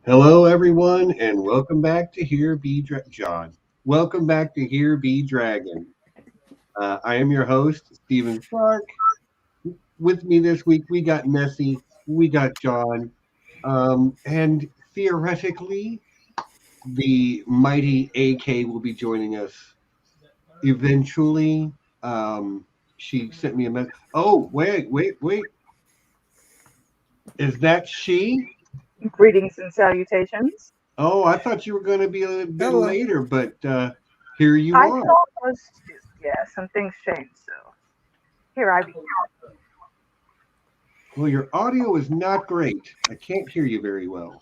Hello, everyone, and welcome back to Here Be John. Welcome back to Here Be Dragon. I am your host, Stephen Clark. With me this week, we got Nessie, we got John, and theoretically, the mighty AK will be joining us eventually. She sent me a message. Oh, wait. Is that she? Greetings and salutations. Oh, I thought you were going to be a little bit Hello. later, but here you I are. thought was yeah, some things changed, so here I be. Well, your audio is not great. I can't hear you very well.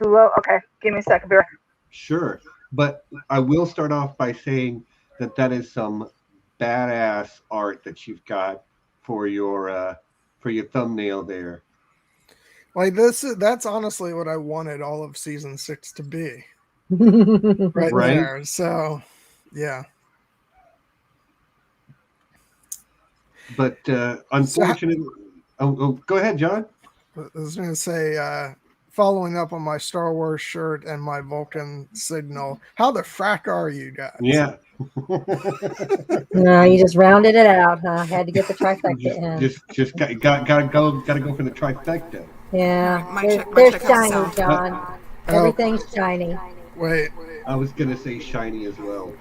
Too low. Okay, give me a second. Be right. Sure, but I will start off by saying that is some badass art that you've got for your thumbnail there. Like that's honestly what I wanted all of season 6 to be. Right Right? there. So yeah. But unfortunately, go ahead, John. I was gonna say following up on my Star Wars shirt and my Vulcan signal, how the frack are you guys? Yeah. No, you just rounded it out, huh? Had to get the trifecta in. just gotta go for the trifecta. Yeah, Mic check, they're how's it shiny, sound? John. Oh, Everything's shiny. wait. I was gonna say shiny as well.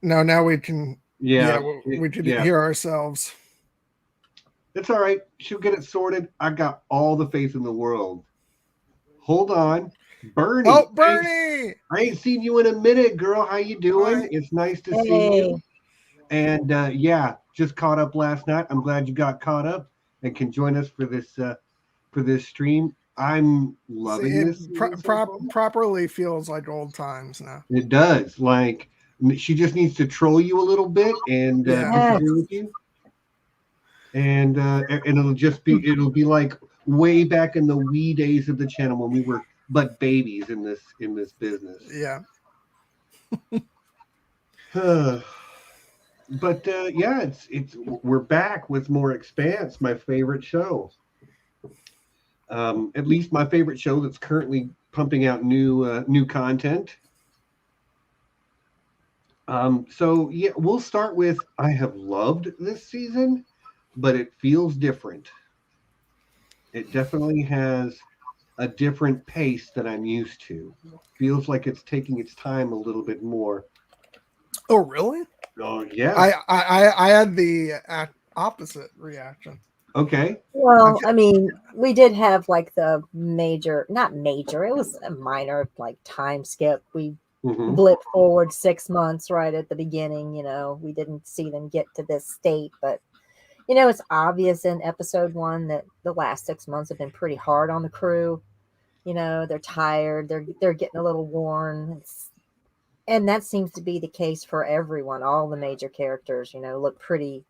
No, now we can Yeah, we can yeah. hear ourselves. It's all right. She'll get it sorted. I got all the faith in the world. Hold on, Bernie. Oh, Bernie! I ain't seen you in a minute, girl. How you doing? Hi. It's nice to see Hey, you. And yeah, just caught up last night. I'm glad you got caught up and can join us for this stream. I'm loving See, this. it season so far. properly feels like old times now. It does. Like she just needs to troll you a little bit and Yeah. disagree with you. And it'll be like way back in the wee days of the channel when we were but babies in this business. Yeah. But yeah, it's we're back with more Expanse, my favorite show. At least my favorite show that's currently pumping out new content. So yeah, we'll start with I have loved this season, but it feels different. It definitely has a different pace than I'm used to. Feels like it's taking its time a little bit more. Oh, really? Oh yeah. I had the opposite reaction. Okay. well, I mean, we did have like the major, not major, it was a minor like time skip. We Mhm. blipped forward 6 months right at the beginning. We didn't see them get to this state, but it's obvious in episode 1 that the last 6 months have been pretty hard on the crew. They're tired, they're getting a little worn. And that seems to be the case for everyone. All the major characters, look pretty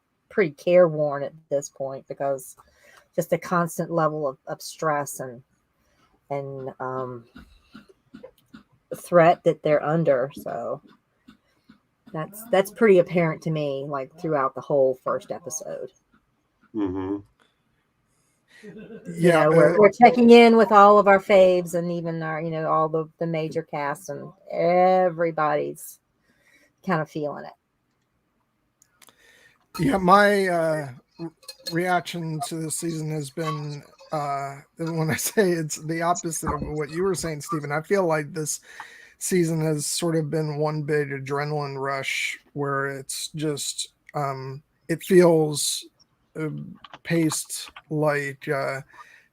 careworn at this point because just a constant level of stress and threat that they're under. So that's pretty apparent to me, like throughout the whole first episode. Mm-hmm. Yeah, we're checking in with all of our faves and even our, all the major casts, and everybody's kind of feeling it. Yeah, my reaction to this season has been when I say it's the opposite of what you were saying, Stephen. I feel like this season has sort of been one big adrenaline rush where it's just it feels paced like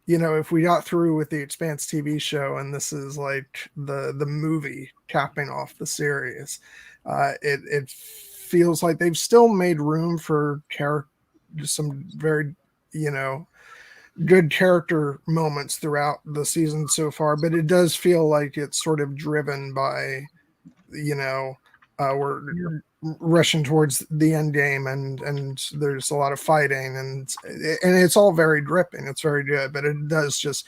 if we got through with the Expanse TV show and this is like the movie capping off the series, it feels like they've still made room for some very good character moments throughout the season so far, but it does feel like it's sort of driven by we're rushing towards the end game and there's a lot of fighting and it's all very dripping. It's very good, but it does just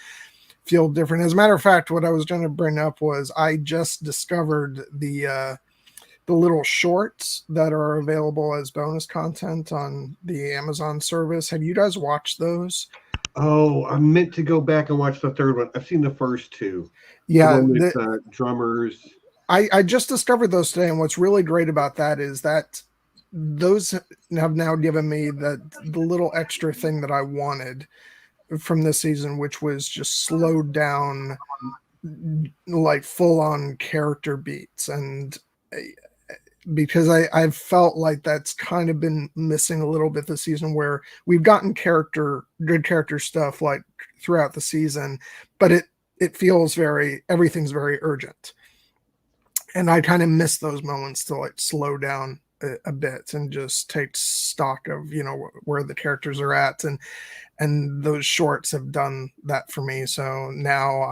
feel different. As a matter of fact, what I was going to bring up was I just discovered the little shorts that are available as bonus content on the Amazon service. Have you guys watched those? Oh, I meant to go back and watch the third one. I've seen the first two. The Yeah, one with drummers. I just discovered those today, and what's really great about that is that those have now given me the little extra thing that I wanted from this season, which was just slowed down, like full on character beats. And because I've felt like that's kind of been missing a little bit this season, where we've gotten good character stuff like throughout the season, but it feels everything's very urgent. And I kind of miss those moments to like slow down a bit and just take stock of, where the characters are at. And those shorts have done that for me. So now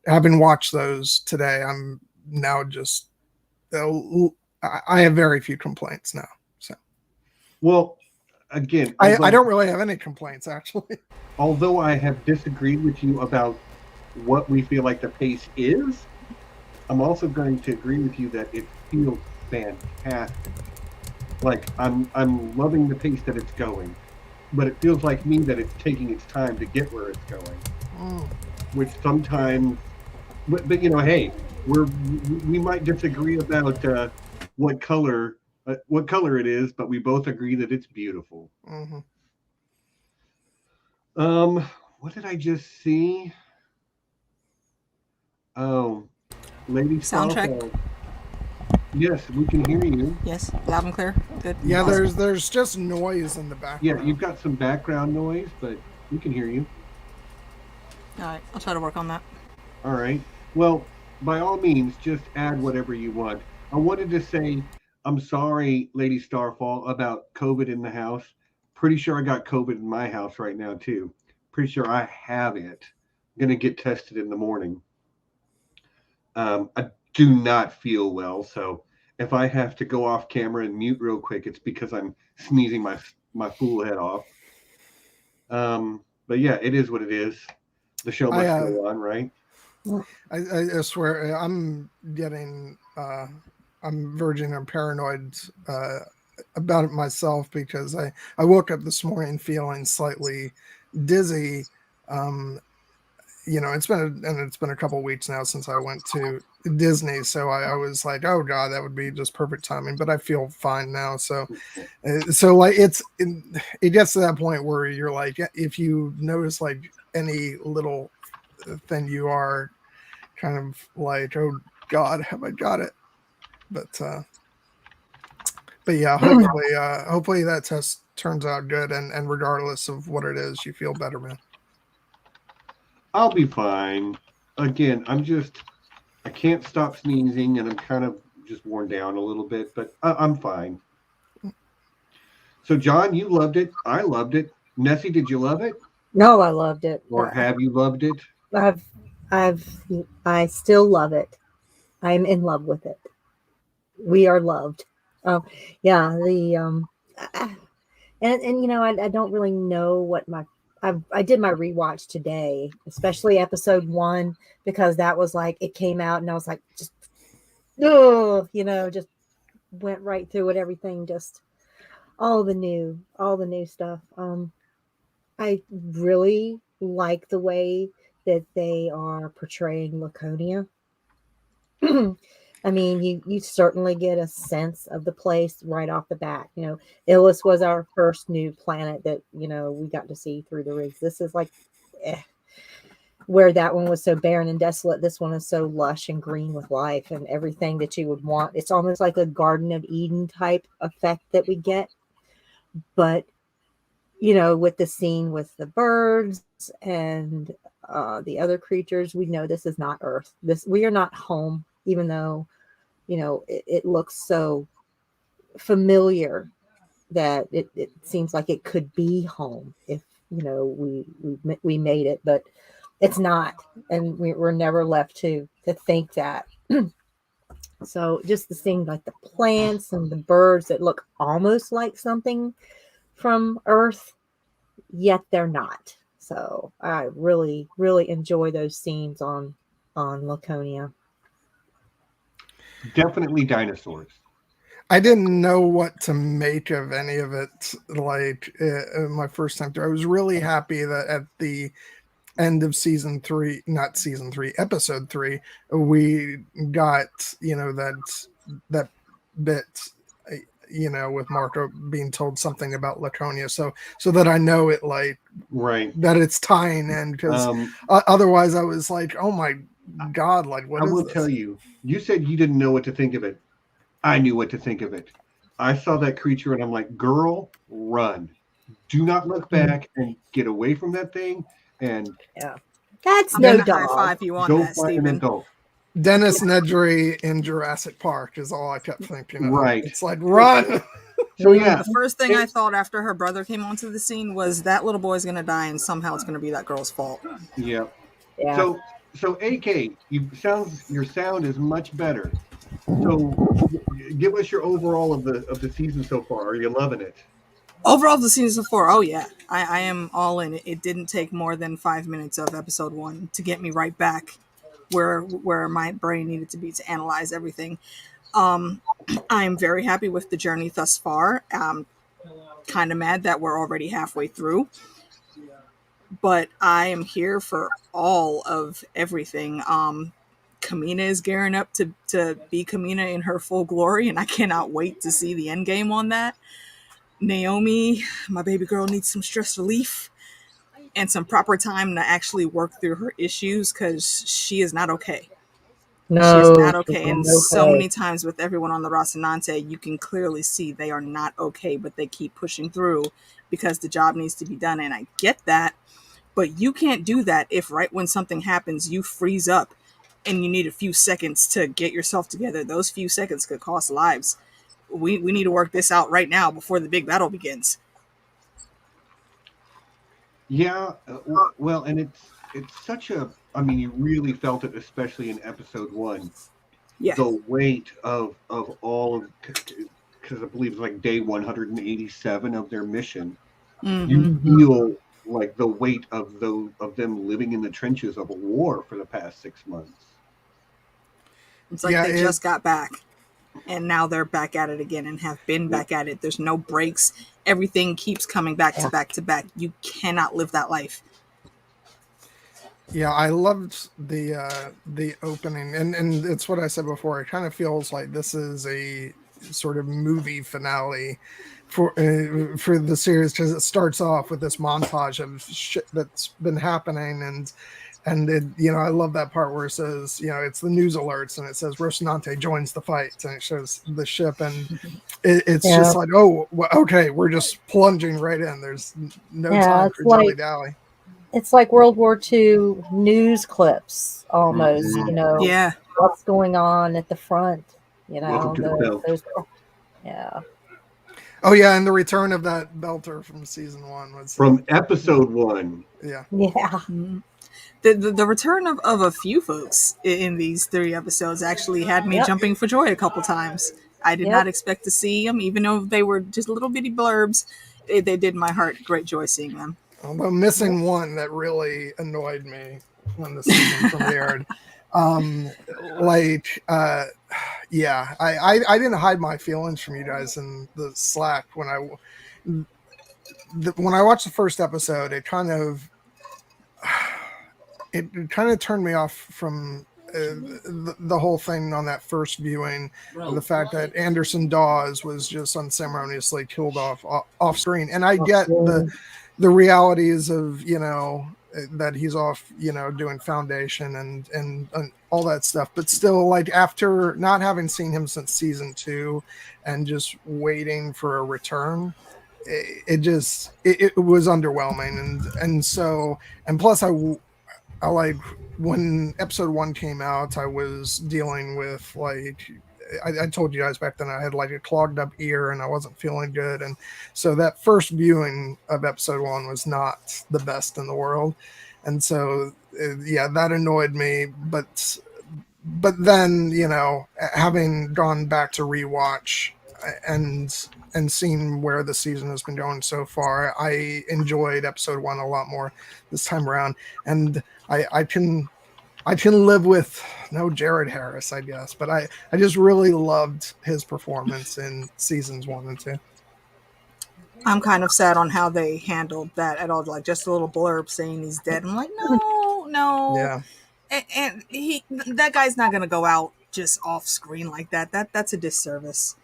having watched those today, I'm now just, I have very few complaints now. So, well, again, I don't really have any complaints, actually. Although I have disagreed with you about what we feel like the pace is, I'm also going to agree with you that it feels fantastic. Like I'm loving the pace that it's going, but it feels like me that it's taking its time to get where it's going. Which sometimes, but hey, we might disagree about what color it is, but we both agree that it's beautiful. Mm-hmm. What did I just see? Oh, Lady Soundtrack. Starfall. Yes, we can hear you. Yes, loud and clear. Good. Yeah, Awesome. there's just noise in the background. Yeah, you've got some background noise, but we can hear you. All right, I'll try to work on that. All right. Well, by all means, just add whatever you want. I wanted to say I'm sorry, Lady Starfall, about COVID in the house. Pretty sure I got COVID in my house right now, too. Pretty sure I have it. I'm going to get tested in the morning. I do not feel well, so if I have to go off camera and mute real quick, it's because I'm sneezing my fool head off. But yeah, it is what it is. The show must go on, right? I swear I'm getting I'm verging on paranoid about it myself, because I woke up this morning feeling slightly dizzy. It's been a couple weeks now since I went to Disney, so I was like, oh god, that would be just perfect timing. But I feel fine now, so like it gets to that point where you're like, if you notice like any little thing, you are kind of like, oh god, have I got it? But yeah, hopefully that test turns out good, and regardless of what it is, you feel better, man. I'll be fine. Again, I can't stop sneezing, and I'm kind of just worn down a little bit, but I'm fine. So, John, you loved it. I loved it. Nessie, did you love it? No, I loved it. Or have you loved it? I still love it. I'm in love with it. We are loved. Oh, yeah. I don't really know what I did my rewatch today, especially episode 1, because that was like, it came out and I was like, just went right through it, everything, just all the new stuff. I really like the way that they are portraying Laconia. I mean, you certainly get a sense of the place right off the bat. Illis was our first new planet that, we got to see through the rigs. This is like, where that one was so barren and desolate, this one is so lush and green with life and everything that you would want. It's almost like a Garden of Eden type effect that we get. But, with the scene with the birds and the other creatures, we know this is not Earth. We are not home. Even though, it looks so familiar that it seems like it could be home if, we made it, but it's not. And we're never left to think that. So just the seeing like the plants and the birds that look almost like something from Earth, yet they're not. So I really, really enjoy those scenes on Laconia. Definitely dinosaurs. I didn't know what to make of any of it. Like my first time through, I was really happy that at the end of season 3, not season 3, episode 3, we got that bit, with Marco being told something about Laconia, so that I know it, like, Right. that it's tying in, because otherwise I was like, oh my god, like, what I is will this? tell you, you said you didn't know what to think of it. I knew what to think of it. I saw that creature and I'm like, girl, run. Do not look back and get away from that thing and Yeah. That's I'm no gonna high dog. five you on go that, find an Stephen. adult. Dennis Nedry in Jurassic Park is all I kept thinking of. Right. It's like, run. So yeah, The first thing I thought after her brother came onto the scene was that little boy's gonna die, and somehow it's gonna be that girl's fault. yeah. Yeah. So AK, your sound is much better. So give us your overall of the season so far. Are you loving it? Overall, the season 4, oh yeah, I am all in. It didn't take more than 5 minutes of episode 1 to get me right back where my brain needed to be to analyze everything. I'm very happy with the journey thus far. Kind of mad that we're already halfway through, but I am here for all of everything. Kamina is gearing up to be Kamina in her full glory, and I cannot wait to see the end game on that. Naomi, my baby girl, needs some stress relief and some proper time to actually work through her issues, because she is not okay. No, She's not she's okay. And not so okay. many times with everyone on the Rocinante, you can clearly see they are not okay, but they keep pushing through because the job needs to be done. And I get that, but you can't do that if right when something happens, you freeze up and you need a few seconds to get yourself together. Those few seconds could cost lives. We need to work this out right now before the big battle begins. Yeah. Well, and it's such a. I mean, you really felt it, especially in episode 1. Yeah. The weight of all of, because I believe it's like day 187 of their mission. Mm-hmm. You feel like the weight of them living in the trenches of a war for the past 6 months. It's like they just got back, and now they're back at it again and have been back at it. There's no breaks. Everything keeps coming back to back to back. You cannot live that life. Yeah, I loved the opening, and it's what I said before. It kind of feels like this is a sort of movie finale for the series, because it starts off with this montage of shit that's been happening, and it, I love that part where it says, it's the news alerts, and it says Rocinante joins the fight, and it shows the ship, and it's just like, oh, okay, we're just plunging right in. There's no time for dilly dally. It's like World War II news clips almost, Yeah. What's going on at the front, Welcome to the belt. Yeah. Oh yeah, and the return of that belter from season 1 was from episode 1. Yeah. The return of a few folks in these 3 episodes actually had me jumping for joy a couple times. I did not expect to see them, even though they were just little bitty blurbs. They did my heart great joy seeing them. Although missing one that really annoyed me when the season premiered. I didn't hide my feelings from you guys in the Slack when I watched the first episode. It kind of turned me off from the whole thing on that first viewing, of the fact that Anderson Dawes was just unceremoniously killed off screen. And I get the realities of, that he's off, doing Foundation and all that stuff. But still, like, after not having seen him since season 2 and just waiting for a return, it was underwhelming. And plus I like, when episode 1 came out, I was dealing with, like, I told you guys back then I had like a clogged up ear and I wasn't feeling good, and so that first viewing of episode 1 was not the best in the world, and so that annoyed me. But then, having gone back to rewatch and seeing where the season has been going so far, I enjoyed episode 1 a lot more this time around, and I can live with no Jared Harris, I guess. But I just really loved his performance in seasons 1 and 2. I'm kind of sad on how they handled that at all. Like just a little blurb saying he's dead. I'm like, no. Yeah. And that guy's not gonna go out just off screen like that. That's a disservice.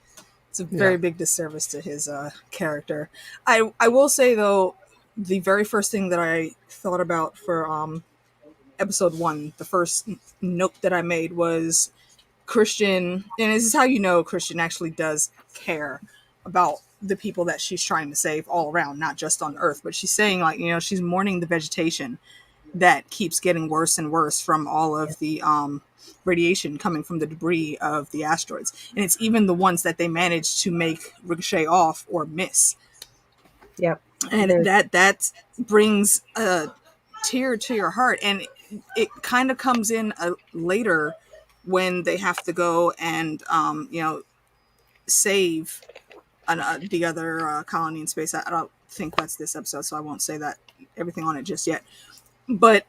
It's a very big disservice to his character. I will say though, the very first thing that I thought about for episode 1, the first note that I made was Christian, and this is how you know Christian actually does care about the people that she's trying to save all around, not just on Earth. But she's saying, like, you know, she's mourning the vegetation that keeps getting worse and worse from all of the radiation coming from the debris of the asteroids. And it's even the ones that they manage to make ricochet off or miss. Yep. And that brings a tear to your heart. And it kind of comes in later when they have to go and, you know, save the other colony in space. I don't think that's this episode, so I won't say that everything on it just yet. But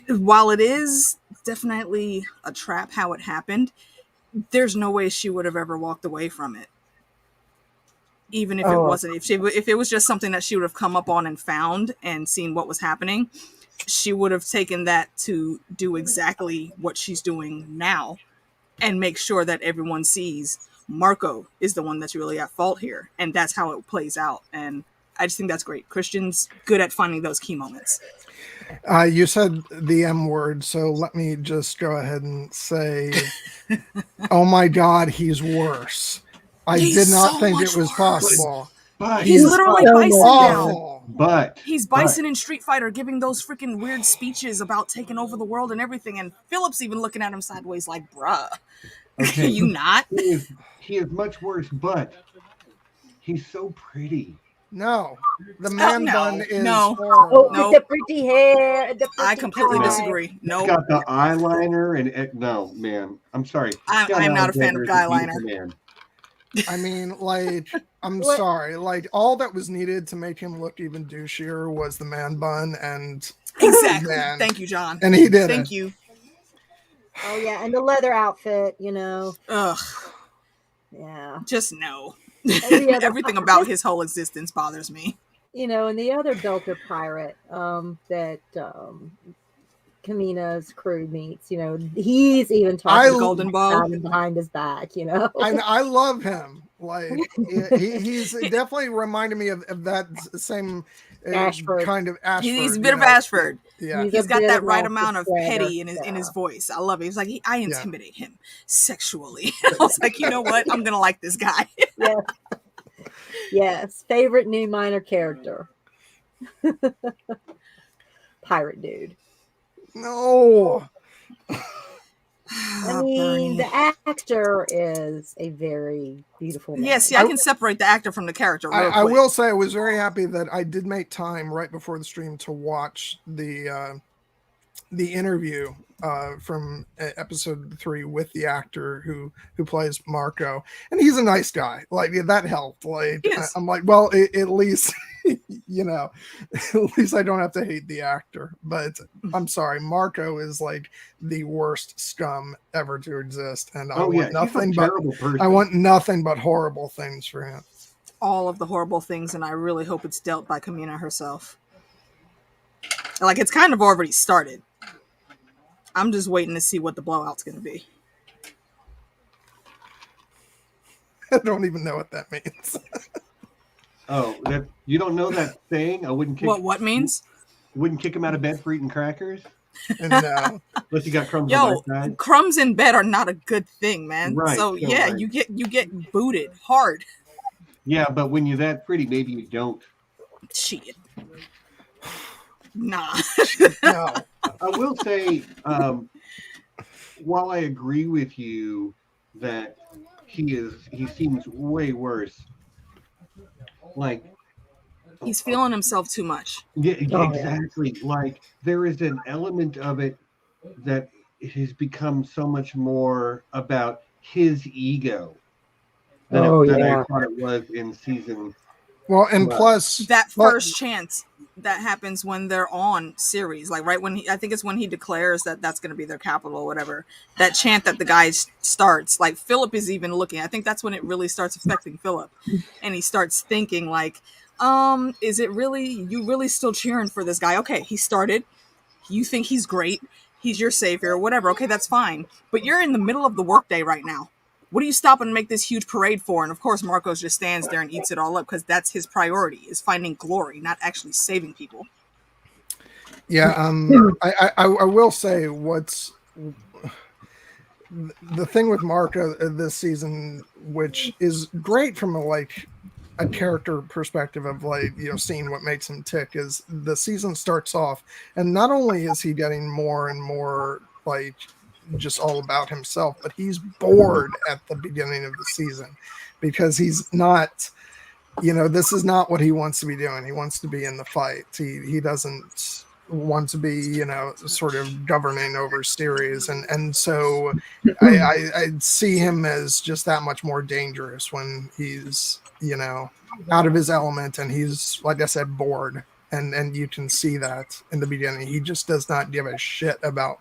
while it is definitely a trap how it happened, there's no way she would have ever walked away from it. Even if it wasn't, if it was just something that she would have come up on and found and seen what was happening, she would have taken that to do exactly what she's doing now and make sure that everyone sees Marco is the one that's really at fault here. And that's how it plays out. And I just think that's great. Christian's good at finding those key moments. You said the M word, so let me just go ahead and say, oh my God, he's worse. He's did not so think it was possible. But he's literally Bison now. But he's Bison in Street Fighter, giving those freaking weird speeches about taking over the world and everything. And Philip's even looking at him sideways like, bruh, okay. You not? He is much worse, but he's so pretty. No, the man bun is horrible. No. The pretty hair. I completely disagree. No, it's got the eyeliner and no, man. I'm sorry. I'm not a fan of eyeliner. I mean, like, I'm sorry. Like, all that was needed to make him look even douchier was the man bun, and exactly. Man. Thank you, John. And he did. Thank you. Oh yeah, and the leather outfit, you know. Ugh. Yeah. Just no. Everything about his whole existence bothers me. You know, and the other Belter pirate that Kamina's crew meets, you know, he's even talking to Golden Bow behind his back, you know. I love him. Like he's definitely reminded me of that same kind of Ashford. He's a bit of Ashford. Yeah, he's got that right amount of petty in his voice. I love it. He's like, I intimidate him sexually. I was like, you know what? I'm gonna like this guy. Yes. Yes. Favorite new minor character. Pirate dude. No. I mean, the actor is a very beautiful man. Yes, I can separate the actor from the character. I will say I was very happy that I did make time right before the stream to watch the interview from episode 3 with the actor who plays Marco, and he's a nice guy. Like that helped. Like yes. I'm like, well, at least you know, at least I don't have to hate the actor. But I'm sorry, Marco is like the worst scum ever to exist, and I want nothing but horrible things for him. All of the horrible things, and I really hope it's dealt by Kamina herself. Like it's kind of already started. I'm just waiting to see what the blowout's going to be. I don't even know what that means. Oh, you don't know that saying? I wouldn't kick. What means? Wouldn't kick him out of bed for eating crackers. No. Unless you got crumbs. On my side. Crumbs in bed are not a good thing, man. Right. So yeah, right. you get booted hard. Yeah, but when you're that pretty, maybe you don't. Shit. Nah. No. I will say, while I agree with you that he seems way worse. Like he's feeling himself too much. Yeah, exactly. Yeah. Like there is an element of it that it has become so much more about his ego than I thought it was in season. Well, and plus that first chance. that happens when they're on series, like right when I think it's when he declares that that's going to be their capital or whatever. That chant that the guy starts, like Philip is even looking. I think that's when it really starts affecting Philip, and he starts thinking like, is it really you really still cheering for this guy? Okay, he started. You think he's great. He's your savior, whatever. Okay, that's fine. But you're in the middle of the workday right now. What are you stopping to make this huge parade for? And of course, Marcos just stands there and eats it all up because that's his priority, is finding glory, not actually saving people. Yeah, I will say what's the thing with Marco this season, which is great from a character perspective of seeing what makes him tick, is the season starts off and not only is he getting more and more just all about himself, but he's bored at the beginning of the season because he's not, this is not what he wants to be doing. He wants to be in the fight. He doesn't want to be, sort of governing over series. And so I see him as just that much more dangerous when he's, out of his element and he's, like I said, bored. And you can see that in the beginning. He just does not give a shit about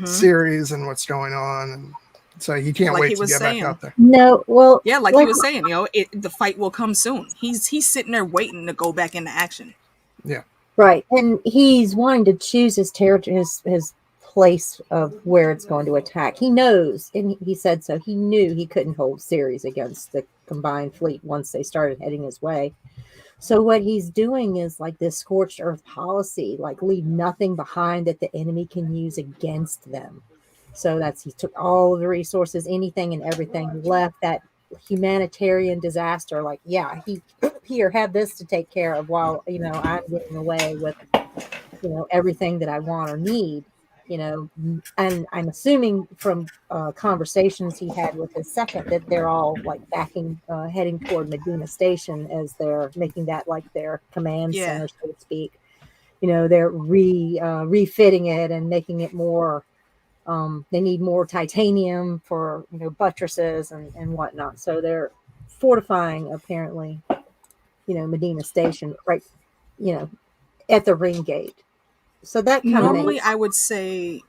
series and what's going on. And so he can't wait to get back out there. No, well, yeah, like he was saying, the fight will come soon. He's sitting there waiting to go back into action. Yeah. Right. And he's wanting to choose his territory, his place of where it's going to attack. He knows, and he said so, he knew he couldn't hold series against the combined fleet once they started heading his way. So what he's doing is like this scorched earth policy, like leave nothing behind that the enemy can use against them. So he took all of the resources, anything and everything, left that humanitarian disaster. Like, yeah, here, have this to take care of while, I'm getting away with, everything that I want or need, and I'm assuming from conversations he had with his second that they're all like heading toward Medina Station as they're making that like their command center, so to speak. They're refitting it and making it more. They need more titanium for buttresses and whatnot. So they're fortifying apparently, Medina Station right, at the ring gate. So that kind normally I would say,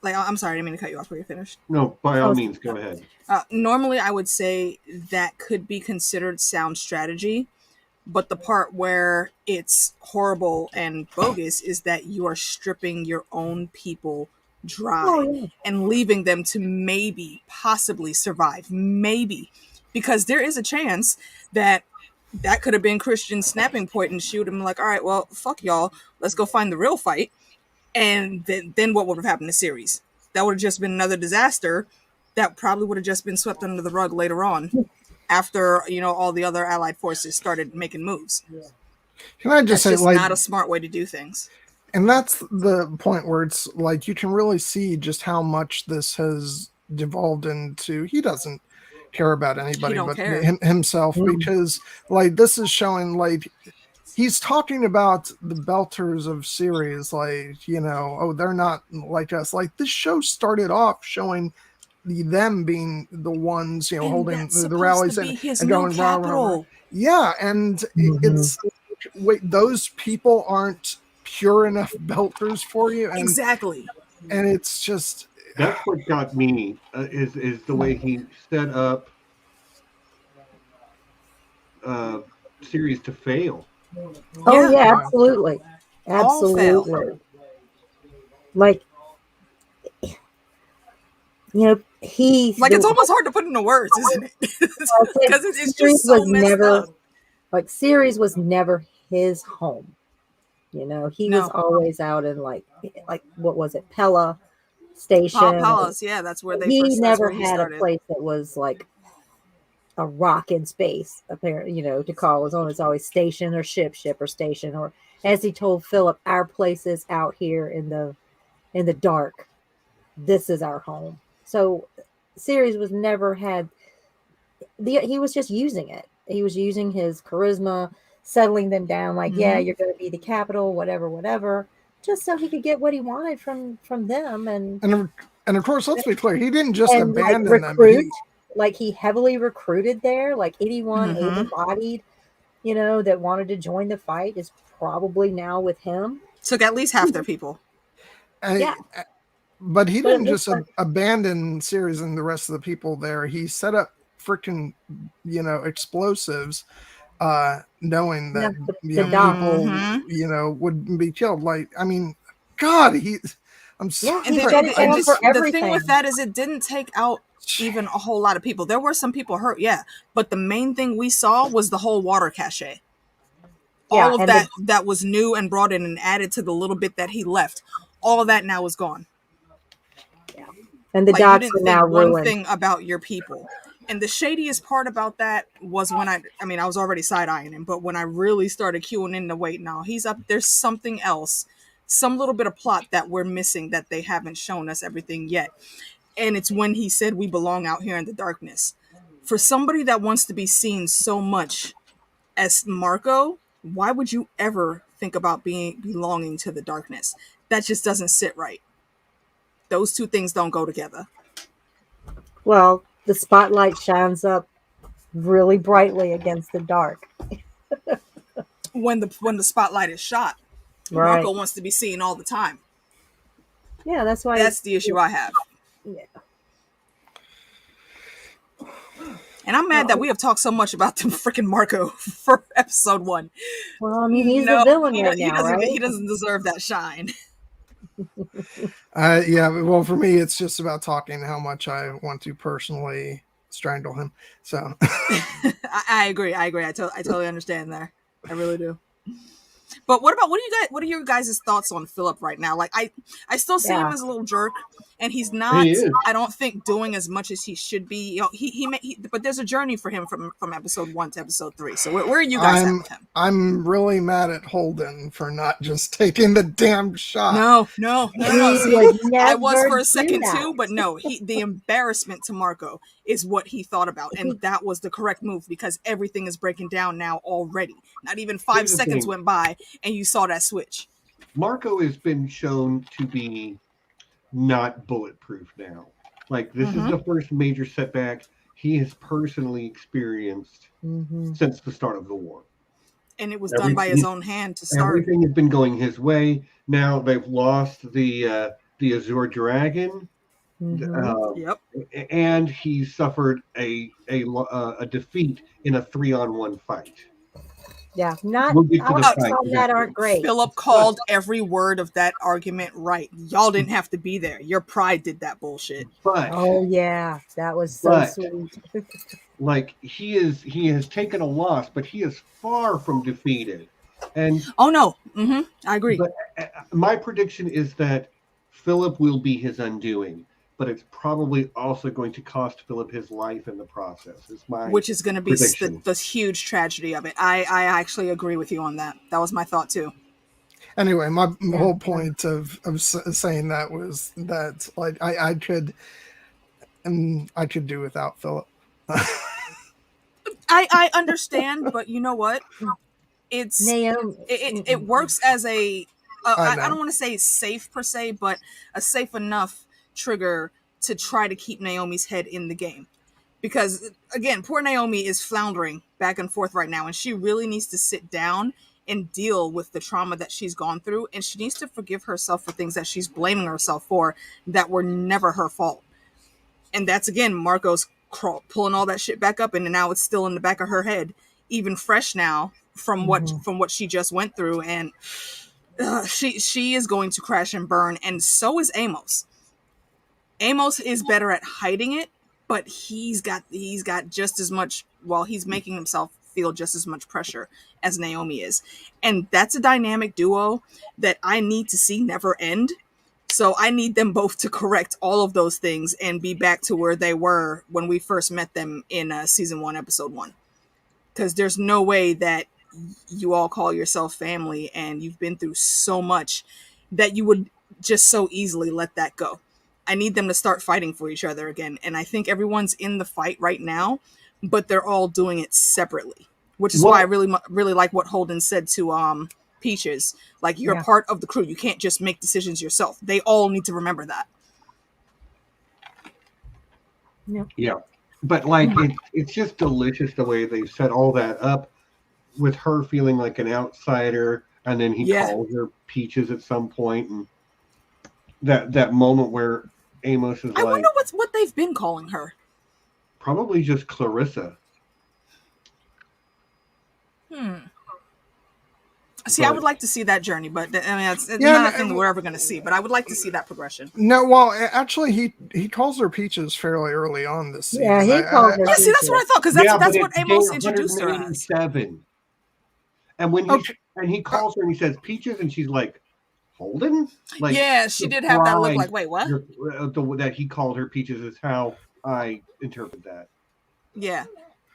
like, I'm sorry, I didn't mean to cut you off. Were you finished? No, by all means, go ahead. Normally I would say that could be considered sound strategy, but the part where it's horrible and bogus is that you are stripping your own people dry and leaving them to possibly survive, because there is a chance that could have been Christian's snapping point, and she would have been like, all right, well, fuck y'all, let's go find the real fight. And then what would have happened to series? That would have just been another disaster that probably would have just been swept under the rug later on after all the other allied forces started making moves. Can I just say, that's not a smart way to do things. And that's the point where it's like you can really see just how much this has devolved into. He doesn't care about anybody but himself, because like this is showing like he's talking about the belters of series, like they're not like us. Like this show started off showing them being the ones holding the rallies and going rah. Yeah, and it's wait, those people aren't pure enough belters for you, and exactly, and it's just that's what got me is the way he set up series to fail. Oh yeah, absolutely. Like he like it's almost hard to put into words, isn't it? Because it's just so messed up. Like series was never his home. He was always out in like what was it, Pella Station? Palace, yeah, that's where he never had a place that was like a rock in space. Apparently, to call his own. It's always station or ship or station, or as he told Philip, our place is out here in the dark. This is our home. So, series was never had. He was just using it. He was using his charisma, settling them down like, yeah, you're going to be the capital, whatever, just so he could get what he wanted from them. And of course, let's be clear, he didn't just abandon them. He heavily recruited there, like anyone able-bodied that wanted to join the fight is probably now with him. Took at least half their people. Yeah. But he But it didn't looks just like- abandon Ceres and the rest of the people there. He set up freaking, explosives, knowing that the doc. people, Mhm. would be killed. Like, I mean, God, I'm Yeah, sorry. And he shut it down for the thing everything. with that is it didn't take out even a whole lot of people. There were some people hurt, yeah, but the main thing we saw was the whole water cache. Yeah, All of and that was new and brought in and added to the little bit that he left. All of that now is gone. And the Like, you docks didn't are now think one ruined. thing about your people. And the shadiest part about that was when I was already side-eyeing him, but when I really started queuing in to wait, now he's up, there's something else, some little bit of plot that we're missing that they haven't shown us everything yet. And it's when he said we belong out here in the darkness. For somebody that wants to be seen so much as Marco, why would you ever think about belonging to the darkness? That just doesn't sit right. Those two things don't go together. Well, the spotlight shines up really brightly against the dark. When the spotlight is shot, Right. Marco wants to be seen all the time. Yeah, that's why. That's the issue I have. Yeah. And I'm mad that we have talked so much about the freaking Marco for episode 1. Well, I mean, he's the villain right he now, doesn't, right? He doesn't deserve that shine. Yeah, well, for me, it's just about talking how much I want to personally strangle him. So I agree. I totally understand there. I really do. But what are your guys' thoughts on Philip right now? Like, I still see him as a little jerk, and he's not. He is. I don't think doing as much as he should be. But there's a journey for him from episode 1 to episode 3. So where are you guys at with him? I'm really mad at Holden for not just taking the damn shot. No. He would I was never for a do second that. too, but no. The embarrassment to Marco is what he thought about, and that was the correct move because everything is breaking down now already. Not even 5 Here's the seconds thing. went by, and you saw that switch. Marco has been shown to be not bulletproof now. Like, this is the first major setback he has personally experienced since the start of the war. And it was done by his own hand to start. Everything has been going his way. Now they've lost the Azure Dragon. Yep. And he suffered a defeat in a 3-on-1 fight. Yeah, not We'll get to the outcomes fight, on that aren't great. Philip called every word of that argument right. Y'all didn't have to be there. Your pride did that bullshit. But Oh yeah, that was so sweet. like, he has taken a loss, but he is far from defeated. And Oh no. I agree. but my prediction is that Philip will be his undoing, but it's probably also going to cost Philip his life in the process. Which is going to be prediction. the huge tragedy of it. I actually agree with you on that. That was my thought too. Anyway, my whole point of saying that was that, like, I could do without Philip. I understand, but you know what? It's Naomi. it works as a I I don't want to say safe per se, but a safe enough trigger to try to keep Naomi's head in the game. Because again, poor Naomi is floundering back and forth right now, and she really needs to sit down and deal with the trauma that she's gone through, and she needs to forgive herself for things that she's blaming herself for that were never her fault. And that's, again, Marco's pulling all that shit back up, and now it's still in the back of her head, even fresh now from what she just went through. And she is going to crash and burn, and so is Amos. Amos is better at hiding it, but he's got just as much, while he's making himself feel just as much pressure as Naomi is. And that's a dynamic duo that I need to see never end. So I need them both to correct all of those things and be back to where they were when we first met them in season 1, episode 1. Because there's no way that you all call yourself family and you've been through so much that you would just so easily let that go. I need them to start fighting for each other again. And I think everyone's in the fight right now, but they're all doing it separately, which is why I really like what Holden said to Peaches. Like, you're a part of the crew. You can't just make decisions yourself. They all need to remember that. Yeah. But like, it's just delicious the way they've set all that up. with her feeling like an outsider, and then he calls her Peaches at some point, and that moment where Amos is I like, wonder what they've been calling her. probably just Clarissa. See, I would like to see that journey, but I mean, it's Yeah, not a thing that we're ever going to see. But I would like to see that progression. No, well, actually, he calls her Peaches fairly early on this season. Yeah, he calls her. Yeah, see, that's what I thought, because that's what Amos introduced her as. And when he calls her and he says Peaches, and she's like, Holden? Like, yeah, she did have that look like, wait, what? That he called her Peaches is how I interpret that. Yeah.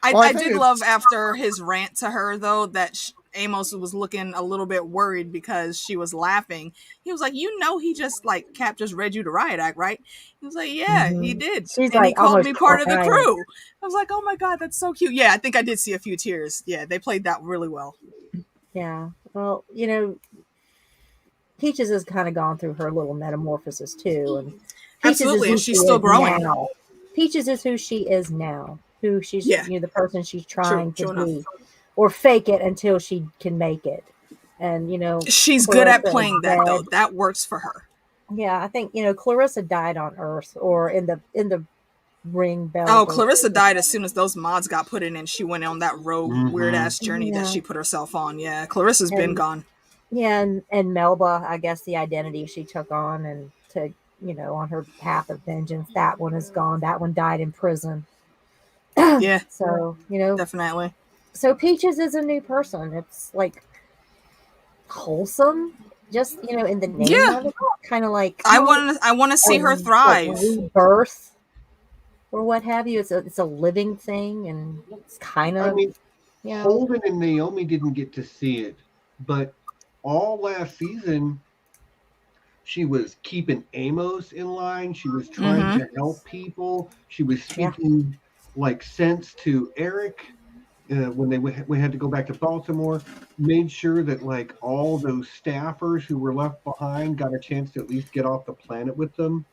I did love after his rant to her, though, that Amos was looking a little bit worried because she was laughing. He was like, he just, like, Cap just read you the riot act, right? He was like, yeah, he did. She's and like, he called me part of the crying. crew. I was like, oh my God, that's so cute. Yeah, I think I did see a few tears. Yeah, they played that really well. Yeah. Well, Peaches has kind of gone through her little metamorphosis, too. And Peaches absolutely, and she's still growing. Now. Peaches is who she is now. Who she's, the person she's trying to be, or fake it until she can make it. And she's good at playing that, though. That works for her. Yeah, I think Clarissa died on Earth or in the ring belt. Oh, Clarissa died as soon as those mods got put in, and she went on that rogue weird ass journey that she put herself on. Yeah, Clarissa's been gone. Yeah, and Melba, I guess the identity she took on and to on her path of vengeance, that one is gone. That one died in prison. Yeah. So, definitely. So Peaches is a new person. It's like wholesome, just in the name of it. Kind of like I want to see her thrive. Like rebirth or what have you. It's a living thing, and it's kind of Holden and Naomi didn't get to see it, but all last season she was keeping Amos in line. She was trying to help people. She was speaking like sense to Eric when we had to go back to Baltimore. Made sure that like all those staffers who were left behind got a chance to at least get off the planet with them.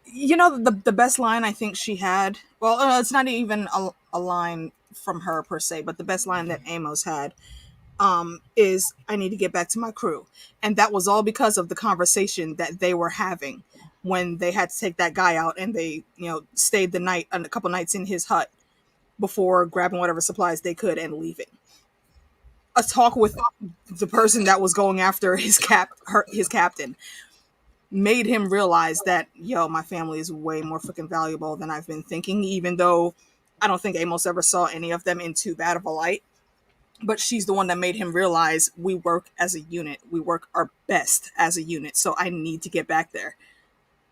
The best line I think she had, well, it's not even a line from her per se, but the best line that Amos had is, I need to get back to my crew. And that was all because of the conversation that they were having when they had to take that guy out, and they, stayed the night, a couple nights in his hut before grabbing whatever supplies they could and leaving. A talk with the person that was going after his captain made him realize that, my family is way more freaking valuable than I've been thinking, even though I don't think Amos ever saw any of them in too bad of a light. But she's the one that made him realize we work as a unit. We work our best as a unit. So I need to get back there.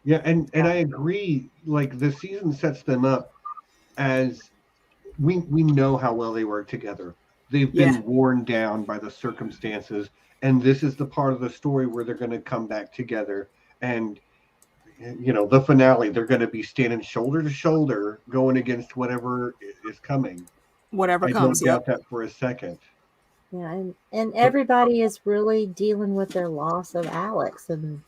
Yeah, and I agree. Like, the season sets them up as we know how well they work together. They've been worn down by the circumstances, and this is the part of the story where they're going to come back together. And the finale, they're going to be standing shoulder to shoulder, going against whatever is coming. Whatever comes. I don't doubt that for a second. Yeah, and everybody is really dealing with their loss of Alex, and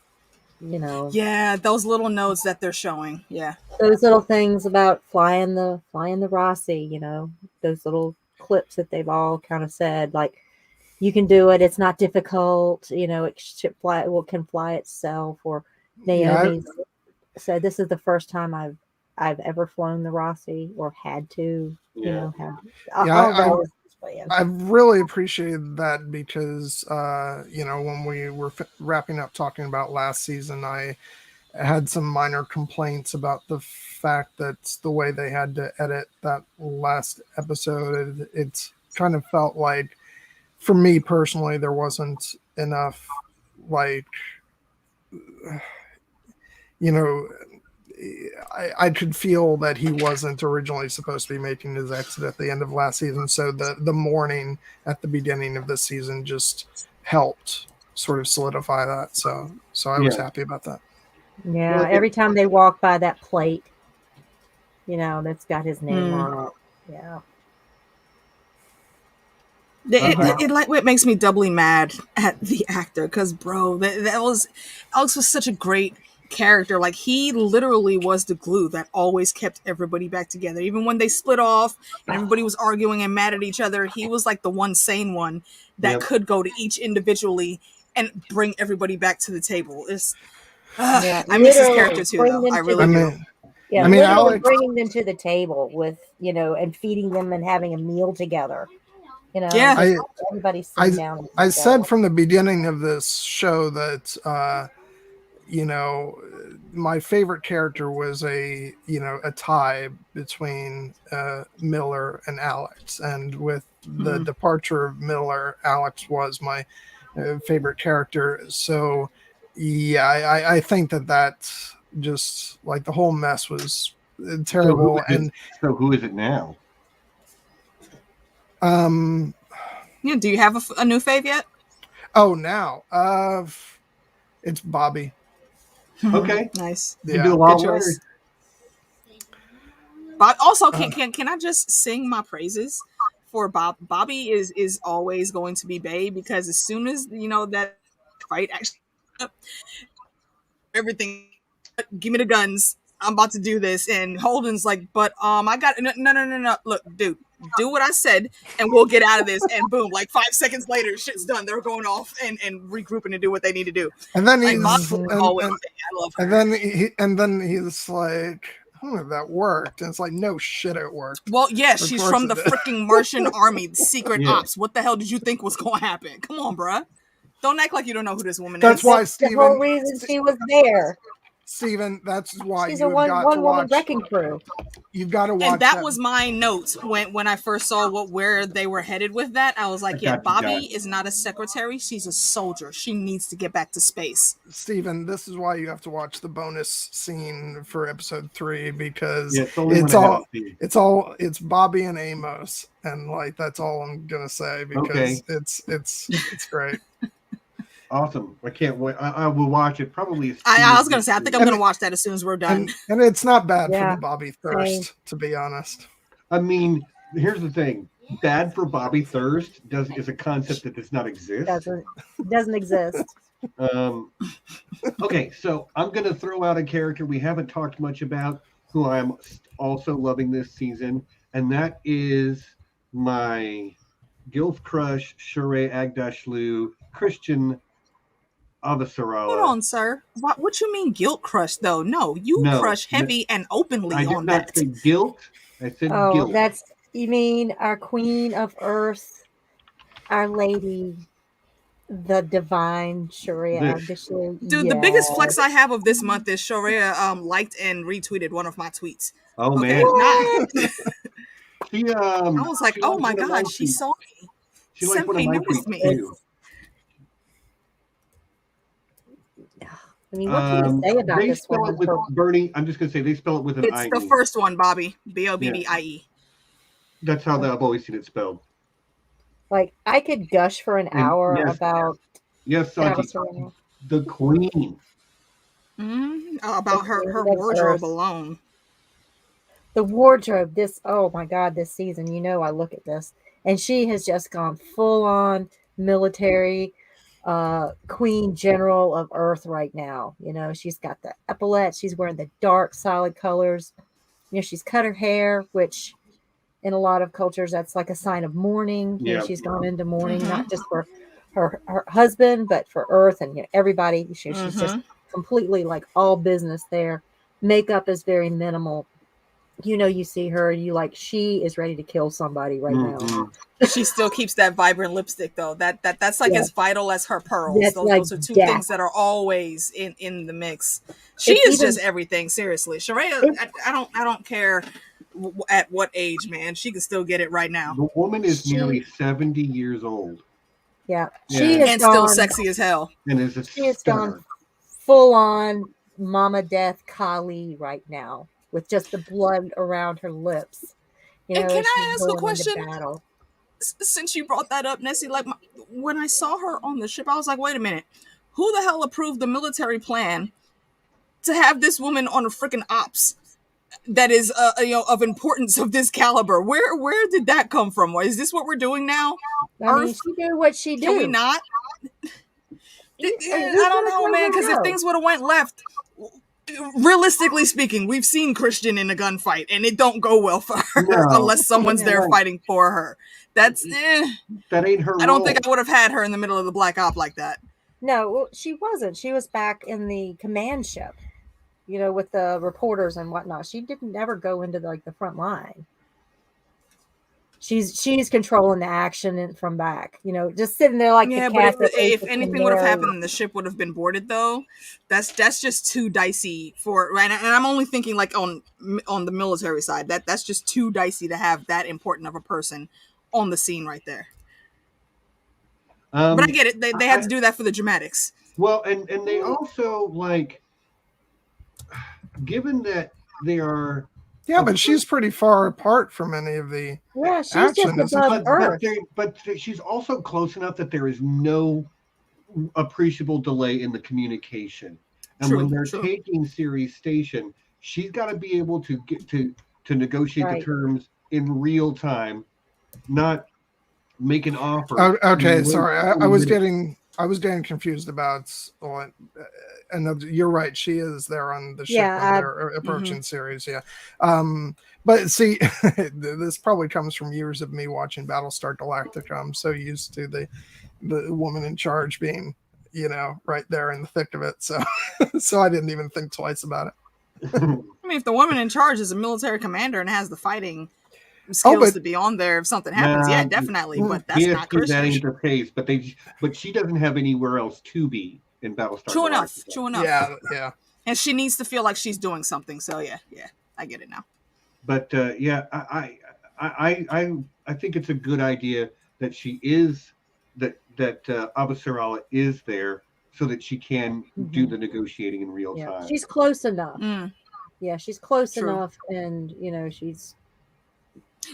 Yeah, those little notes that they're showing. Yeah, those little things about flying the Rossi. Those little clips that they've all kind of said, like, you can do it. It's not difficult. It should fly. Can fly itself. Or Naomi said, "This is the first time I've ever flown the Rossi or had to." I really appreciated that because when we were wrapping up talking about last season, I had some minor complaints about the fact that the way they had to edit that last episode. It's kind of felt like, for me personally, there wasn't enough, like, I could feel that he wasn't originally supposed to be making his exit at the end of last season. So the morning at the beginning of this season just helped sort of solidify that. So I was happy about that. Yeah. Every time they walk by that plate, that's got his name on it. Yeah. It makes me doubly mad at the actor because, bro, Alex was such a great character. Like, he literally was the glue that always kept everybody back together. Even when they split off and everybody was arguing and mad at each other, he was like the one sane one that could go to each individually and bring everybody back to the table. I miss his character too, though. I really do. Yeah, I mean, literally Alex, bringing them to the table with, and feeding them and having a meal together. Yeah. Everybody sitting down. I said from the beginning of this show that, my favorite character was a tie between Miller and Alex. And with the departure of Miller, Alex was my favorite character. So, yeah, I think that just like the whole mess was terrible. So who is it now? Yeah, do you have a new fave yet? Oh, now it's Bobby. Okay, nice. You do a lot worse. But also, can I just sing my praises for Bob? Bobby is always going to be bae, because as soon as that fight actually everything, give me the guns, I'm about to do this, and Holden's like, but I got no, look, dude, do what I said and we'll get out of this. And boom, like 5 seconds later, shit's done. They're going off and regrouping to do what they need to do. And then like, he's always, I love her. and then he's like, oh, that worked. And it's like, no shit, it worked. Well, yeah, she's from the freaking Martian army, secret ops. What the hell did you think was going to happen? Come on, bruh. Don't act like you don't know who this woman is. That's the whole reason she was there. Steven, that's why she's a one-woman wrecking crew. You've got to watch. And that was my note when I first saw where they were headed with that. I was like, Bobby is not a secretary; she's a soldier. She needs to get back to space. Steven, this is why you have to watch the bonus scene for episode 3, because it's Bobby and Amos, and like that's all I'm gonna say, because it's great. Awesome. I can't wait. I will watch it probably. I was going to say, I think I'm going to watch that as soon as we're done. And it's not bad for the Bobby thirst, to be honest. I mean, here's the thing. Bad for Bobby thirst is a concept that does not exist. Doesn't exist. Okay, so I'm going to throw out a character we haven't talked much about, who I'm also loving this season, and that is my Gilf crush, Shure Agdashlu, Christian Avasarala. Hold on, sir. What you mean guilt crush, though? No, you crush heavy and openly on that. I did not say guilt. I said guilt. You mean our Queen of Earth, Our Lady, the Divine Sharia Agdashlu. Dude, the biggest flex I have of this month is Sharia liked and retweeted one of my tweets. Oh, man. I was like, oh my God, she saw me. She liked one of my tweets, too. I mean, what can you say about this one? With Bernie, I'm just going to say they spell it with an I. It's the first one, Bobby. Bobbie. That's how I've always seen it spelled. Like, I could gush for an hour about... Yes, Santi, the queen. About her wardrobe alone. The wardrobe, oh my God, this season, I look at this. And she has just gone full-on military... Queen General of Earth right now. She's got the epaulette, she's wearing the dark solid colors, she's cut her hair, which in a lot of cultures that's like a sign of mourning. She's gone into mourning, not just for her husband, but for Earth and everybody. She's just completely like all business there. Makeup is very minimal. You see her, she is ready to kill somebody right now. She still keeps that vibrant lipstick, though. That's like as vital as her pearls. Those are two things that are always in the mix. She is just everything. Seriously, Sharia. I don't care at what age, man. She can still get it right now. The woman is nearly 70 years old. Yeah, she is still sexy as hell. And she has gone full on Mama Death Kali right now, with just the blood around her lips. And can I ask a question? Since you brought that up, Nessie, like when I saw her on the ship, I was like, wait a minute. Who the hell approved the military plan to have this woman on a freaking ops that is of importance of this caliber? Where did that come from? Is this what we're doing now? I mean, she did what she did. Can we not? I don't know, man, because if things would have went left, realistically speaking, we've seen Christian in a gunfight, and it don't go well for her unless someone's there fighting for her. That's that ain't her. I don't think I would have had her in the middle of the Black Op like that. No, well, she wasn't. She was back in the command ship, with the reporters and whatnot. She didn't ever go into the front line. She's controlling the action from back, just sitting there like yeah. The But cat if anything would have happened and the ship would have been boarded, though, that's just too dicey for. And I'm only thinking like on the military side. That's just too dicey to have that important of a person on the scene right there. But I get it. They had to do that for the dramatics. Well, and they also given that they are. Yeah, but she's pretty far apart from any of the she's action. just above Earth. But she's also close enough that there is no appreciable delay in the communication. And when they're taking Ceres Station, she's got to be able to get to negotiate the terms in real time, not make an offer. Okay, sorry, I was getting confused about. And you're right. She is there on the ship when they're approaching Ceres. Yeah. But see, this probably comes from years of me watching Battlestar Galactica. I'm so used to the woman in charge being, right there in the thick of it. So, so I didn't even think twice about it. I mean, if the woman in charge is a military commander and has the fighting skills to be on there if something happens, yeah, definitely. But that's not Christian. That ain't the case. But she doesn't have anywhere else to be in Battlestar. True enough. Yeah. And she needs to feel like she's doing something. So yeah, I get it now. But I think it's a good idea that she is that Abasarala is there so that she can do the negotiating in real time. She's close enough. Yeah, she's close enough, and she's.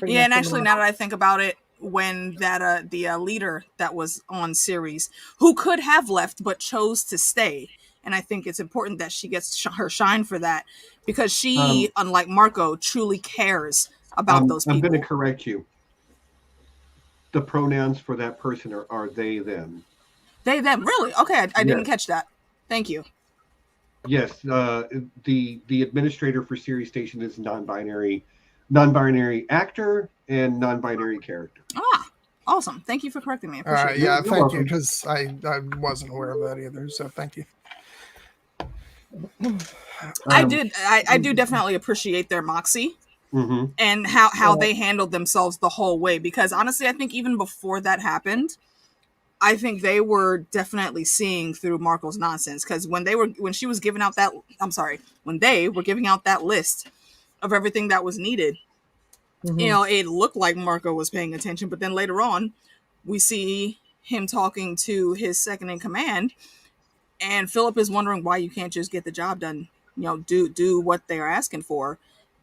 Yeah, and actually, now that I think about it, when that the leader that was on Ceres, who could have left but chose to stay, and I think it's important that she gets her shine for that, because she, unlike Marco, truly cares about those people. I'm going to correct you. The pronouns for that person are they, them. They, them, really? Okay, I didn't catch that. Thank you. Yes, the administrator for Ceres Station is non-binary actor and non-binary character. Ah, awesome. Thank you for correcting me. I appreciate it. Yeah, thank you, because I wasn't aware of that either, so thank you. I do definitely appreciate their moxie and how they handled themselves the whole way, because honestly, I think even before that happened, I think they were definitely seeing through Marco's nonsense, because when they were giving out that list of everything that was needed, it looked like Marco was paying attention, but then later on we see him talking to his second in command, and Philip is wondering why you can't just get the job done, do what they're asking for.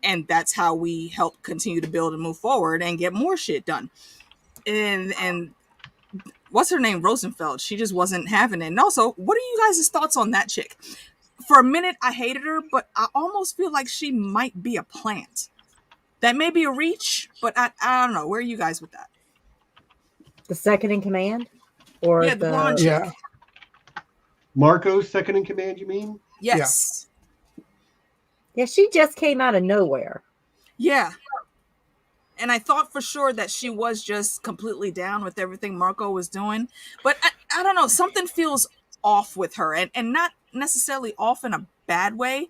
And that's how we help continue to build and move forward and get more shit done. And what's her name? Rosenfeld. She just wasn't having it. And also, what are you guys' thoughts on that chick? For a minute, I hated her, but I almost feel like she might be a plant. That may be a reach, but I don't know. Where are you guys with that? The second in command? Or the blonde chick? Yeah. Marco's second in command, you mean? Yes. Yeah, she just came out of nowhere. Yeah. And I thought for sure that she was just completely down with everything Marco was doing. But I don't know. Something feels off with her. And not necessarily off in a bad way.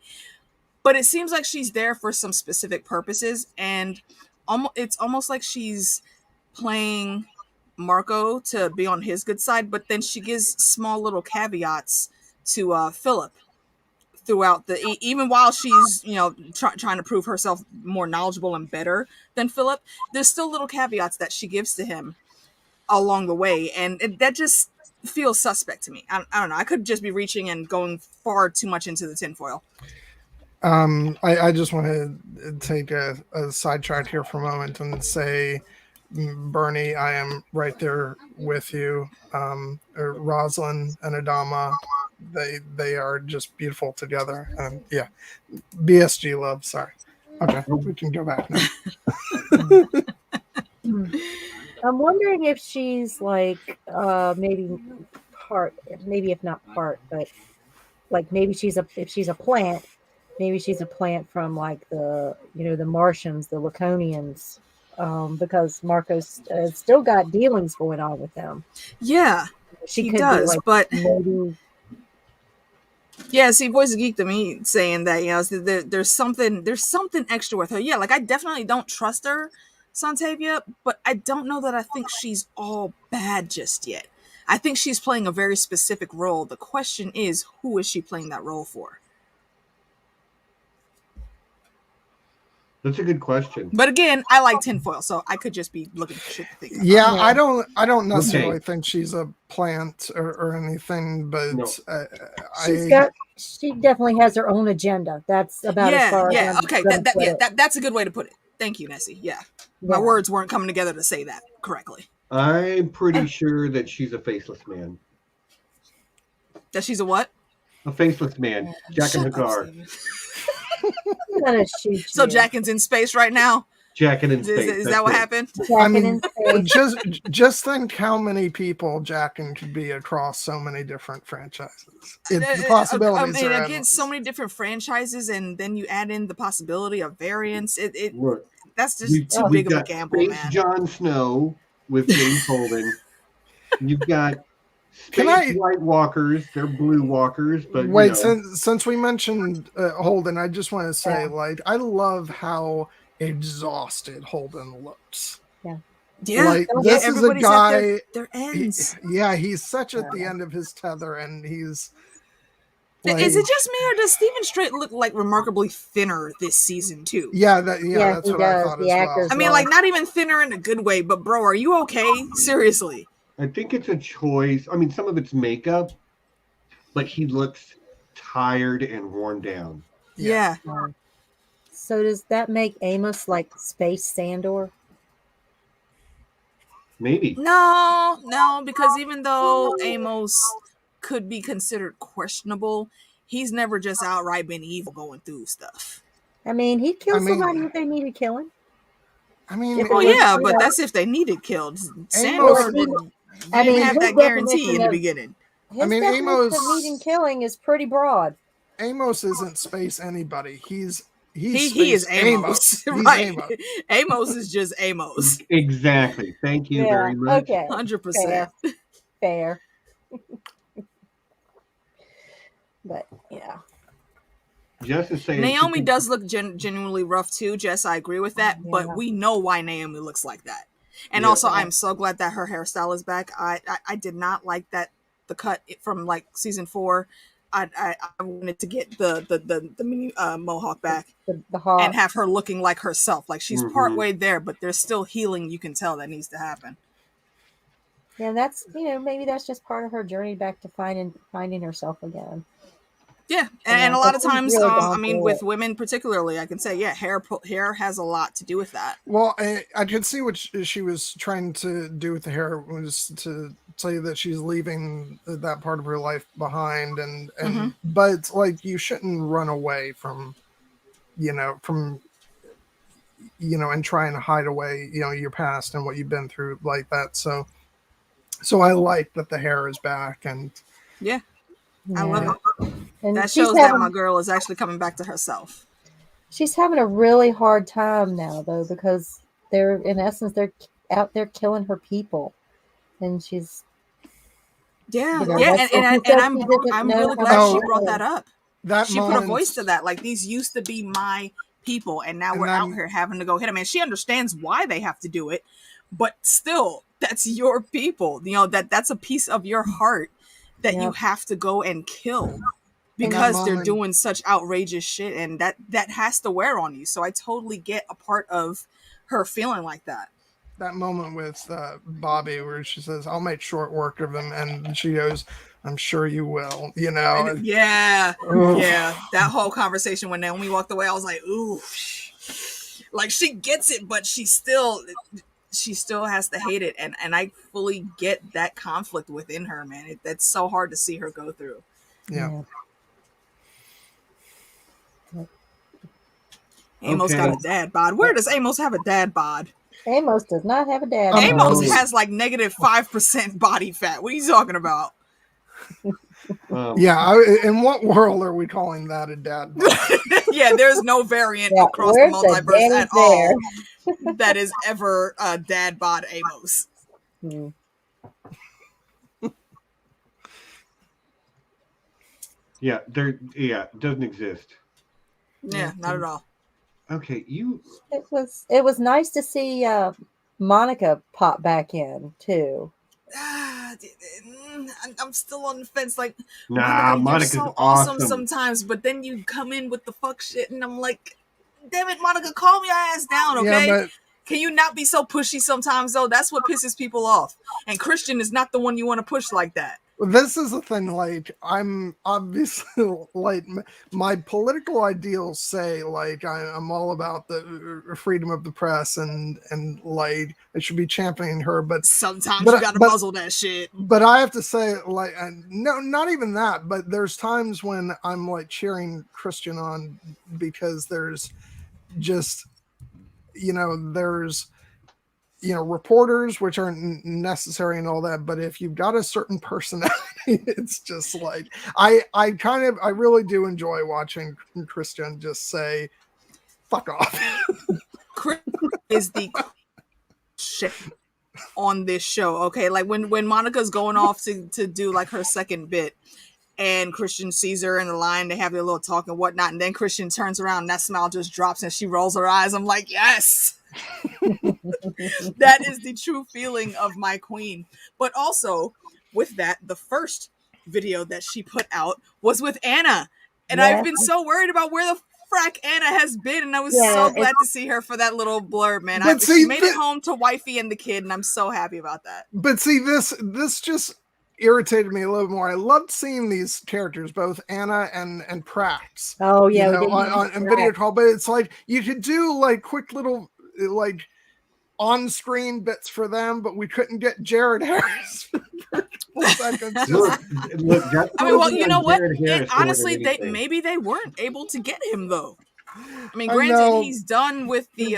But it seems like she's there for some specific purposes. And it's almost like she's playing Marco to be on his good side. But then she gives small little caveats to Philip throughout even while she's trying to prove herself more knowledgeable and better than Philip, there's still little caveats that she gives to him along the way, and that just feels suspect to me. I don't know. I could just be reaching and going far too much into the tinfoil. I just want to take a sidetrack here for a moment and say, Bernie, I am right there with you. Rosalind and Adama, they are just beautiful together. And yeah, BSG love. Sorry. Okay, we can go back now. I'm wondering if she's like maybe part, maybe if not part, but like maybe if she's a plant, maybe she's a plant from like the the Martians, the Laconians, because Marco's still got dealings going on with them. Yeah, She he could does, be like but maybe. yeah, see, Voice of Geek to me saying that there's something extra with her. Yeah, like I definitely don't trust her, Santavia, but I don't know that I think she's all bad just yet. I think she's playing a very specific role. The question is, who is she playing that role for? That's a good question. But again, I like tinfoil, so I could just be looking for shit to think about. Yeah, I don't necessarily Okay. think she's a plant or anything, but No. She definitely has her own agenda. That's about as far as I'm okay. gonna put it. That's a good way to put it. Thank you, Nessie. Yeah. My words weren't coming together to say that correctly. I'm pretty sure that she's a faceless man. That she's a what? A faceless man. Jack and Hagar. I'm gonna shoot you. So Jackin's in space right now? Jackin' in space. Is that what happened? I mean, just think how many people Jackin could be across so many different franchises. The possibilities are again, endless. so many different franchises, and then you add in the possibility of variants. Look, That's just too big of a gamble, Space man. Jon Snow with James Holden. You've got Space White Walkers. They're blue walkers, but wait, since we mentioned Holden, I just want to say, like, I love how exhausted Holden looks. Yeah, like, this is a guy. At their ends. He's such at the end of his tether, and he's. Like, is it just me, or does Stephen Strait look like remarkably thinner this season too? Yeah, that's what I thought as well. I mean, like, not even thinner in a good way, but bro, are you okay? Seriously. I think it's a choice. I mean, some of it's makeup, but he looks tired and worn down. Yeah. So does that make Amos like Space Sandor? Maybe. No, because even though Amos could be considered questionable, he's never just outright been evil going through stuff. I mean, he'd kill somebody if they needed killing. I mean, but that's if they needed killed. Sandor didn't have that guarantee in the beginning. His definition of needing killing is pretty broad. Amos isn't space anybody. He is Amos. Right. Amos. Amos is just Amos. Exactly. Thank you very much. Okay. 100%. Fair. But yeah. Jess is saying Naomi does look genuinely rough too. Jess, I agree with that, but we know why Naomi looks like that. And also, I'm so glad that her hairstyle is back. I did not like the cut from like season 4. I wanted to get the mini mohawk back and have her looking like herself. Like she's partway there, but there's still healing you can tell that needs to happen. Yeah, that's maybe that's just part of her journey back to finding herself again. Yeah, and a lot of times, I mean, with women particularly, I can say, hair has a lot to do with that. Well, I could see what she was trying to do with the hair was to say that she's leaving that part of her life behind, and but like you shouldn't run away from and try and hide away your past and what you've been through like that. So I like that the hair is back, and I love it. And that shows that my girl is actually coming back to herself. She's having a really hard time now, though, because they're out there killing her people, and she's and I'm really glad she brought that up. She put a voice to that. Like, these used to be my people, and now we're out here having to go hit them. And she understands why they have to do it, but still, that's your people. That's a piece of your heart that you have to go and kill. Because they're doing such outrageous shit, and that has to wear on you. So I totally get a part of her feeling like that. That moment with Bobby where she says, "I'll make short work of him," and she goes, "I'm sure you will." That whole conversation when Naomi walked away, I was like, "Ooh," like she gets it, but she still has to hate it, and I fully get that conflict within her, man. That's so hard to see her go through. Yeah. Amos got a dad bod. Where does Amos have a dad bod? Amos does not have a dad bod. Amos has like -5% body fat. What are you talking about? Yeah, in what world are we calling that a dad bod? Yeah, there's no variant Yeah, across the where's the multiverse daddy at all that is ever dad bod Amos. Hmm. Yeah, it doesn't exist. Yeah, not at all. Okay, It was nice to see Monica pop back in too. I'm still on the fence. Like, nah, Monica, you're Monica's so awesome. sometimes, but then you come in with the fuck shit, and I'm like, damn it, Monica, calm your ass down, okay? Yeah, but can you not be so pushy sometimes, though? That's what pisses people off. And Christian is not the one you want to push like that. this is the thing, like, I'm obviously, like, my political ideals say, like, I'm all about the freedom of the press and like, I should be championing her, but sometimes you gotta muzzle that shit. But I have to say, like, no, not even that, but there's times when I'm, like, cheering Christian on because there's just, there's, reporters, which aren't necessary and all that, but if you've got a certain personality, it's just like I really do enjoy watching Christian just say fuck off. Chris is the shit on this show, okay? Like when Monica's going off to do like her second bit and Christian sees her in the line, they have their little talk and whatnot, and then Christian turns around and that smile just drops and she rolls her eyes. I'm like, yes. That is the true feeling of my queen. But also with that, the first video that she put out was with Anna, and I've been so worried about where the frack Anna has been, and I was so glad to see her for that little blurb, man. She made it home to wifey and the kid, and I'm so happy about that. But see, this just irritated me a little more. I loved seeing these characters, both Anna and Prax. Oh yeah, on video call. But it's like you could do like quick little like on-screen bits for them, but we couldn't get Jared Harris. Look, I mean, well, you know what? Honestly, maybe they weren't able to get him though. I mean, granted, he's done with the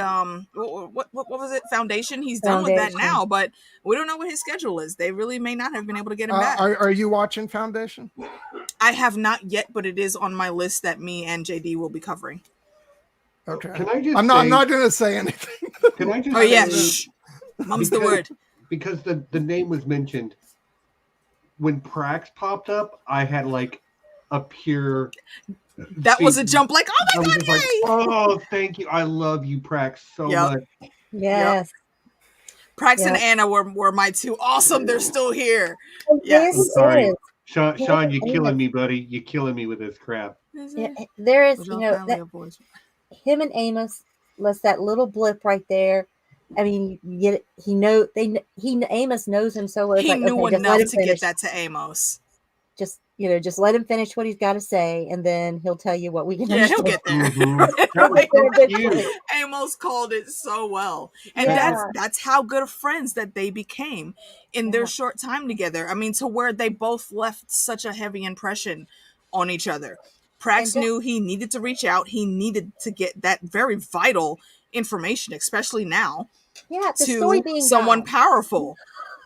what was it? Foundation. He's done with that now, but we don't know what his schedule is. They really may not have been able to get him back. Are you watching Foundation? I have not yet, but it is on my list that me and JD will be covering. Okay. Can I just? I'm not going to say anything. Can I just? Oh yeah, shh. Mum's the word. Because the name was mentioned. When Prax popped up, I had like a pure. That was a jump, like, oh my god, yay! Like, oh, thank you. I love you, Prax, so much. Yes. Prax and Anna were my two. Awesome, they're still here. Yes. I'm sorry. Sean, you're killing me, buddy. You're killing me with this crap. Yeah, there is, him and Amos, that little blip right there. I mean, Amos knows him so well. He knew enough to get that to Amos. Just let him finish what he's got to say, and then he'll tell you what we can. Yeah, he'll get there. Amos called it so well, and that's how good of friends that they became in their short time together. I mean, to where they both left such a heavy impression on each other. Prax knew he needed to reach out. He needed to get that very vital information, especially now, to someone powerful.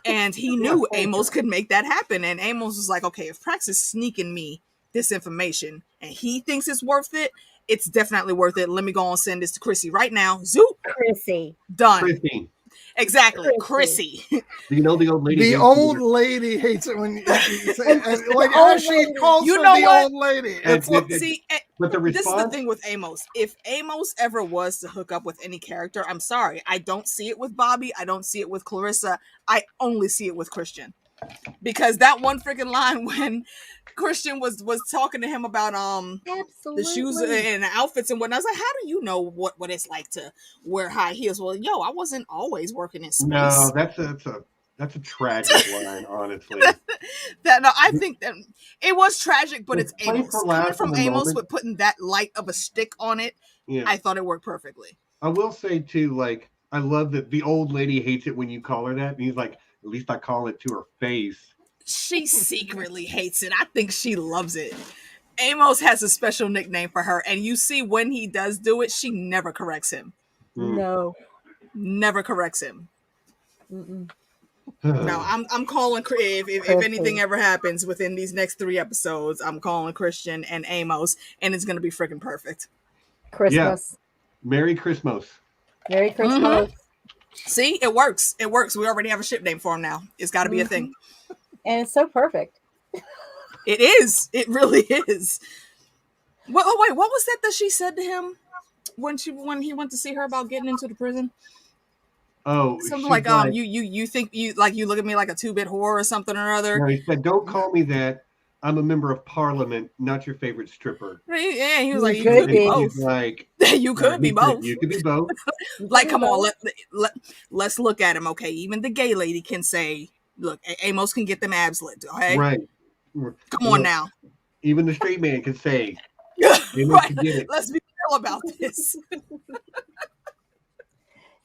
And he knew Amos could make that happen. And Amos was like, okay, if Prax is sneaking me this information and he thinks it's worth it, it's definitely worth it. Let me go and send this to Chrissy right now. Zoop. Chrissy. Done. Chrissy. Exactly. Chrissy. You know the old lady. The old lady hates it when you say, like as she calls her the old lady. But the response, this is the thing with Amos. If Amos ever was to hook up with any character, I'm sorry, I don't see it with Bobby. I don't see it with Clarissa. I only see it with Christian. Because that one freaking line when Christian was talking to him about the shoes and the outfits and whatnot, I was like, how do you know what it's like to wear high heels? Well, I wasn't always working in space. No, that's a tragic line, honestly. I think that it was tragic, but it's Amos. Coming from Amos with putting that light of a stick on it, I thought it worked perfectly. I will say too, like, I love that the old lady hates it when you call her that, and he's like, at least I call it to her face. She secretly hates it. I think she loves it. Amos has a special nickname for her, and you see when he does do it, she never corrects him. No. Never corrects him. Mm-mm. No, I'm calling if Christian. anything ever happens within these next 3 episodes, I'm calling Christian and Amos, and it's gonna be freaking perfect. Christmas. Merry Christmas. Merry Christmas. See, it works. It works. We already have a ship name for him now. It's got to be a thing. And it's so perfect. It is. It really is. Well, oh wait, what was that she said to him when he went to see her about getting into the prison? Oh, Something like you think you look at me like a 2-bit whore or something or other. No, he said, "Don't call me that. I'm a member of Parliament, not your favorite stripper." Yeah, he was You like, you could could be be. both. He's like, You could be both. You could be both. Like, come on, let's look at him. Okay, even the gay lady can say, "Look, Amos can get them abs lit." Okay, Right. come on now. Even the straight man can say, Right. can get it. Let's be real about this.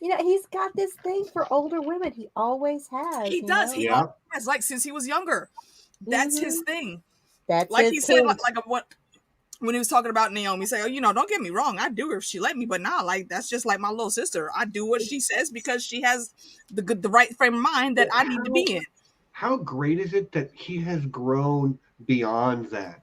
You know, he's got this thing for older women. He always has. He does. know? He always has, like, since he was younger. That's his thing. That's like his he said, thing. when he was talking about Naomi, he said, "Oh, don't get me wrong, I do her if she let me, but nah, like that's just like my little sister. I do what she says because she has the right frame of mind that I need to be in." How great is it that he has grown beyond that?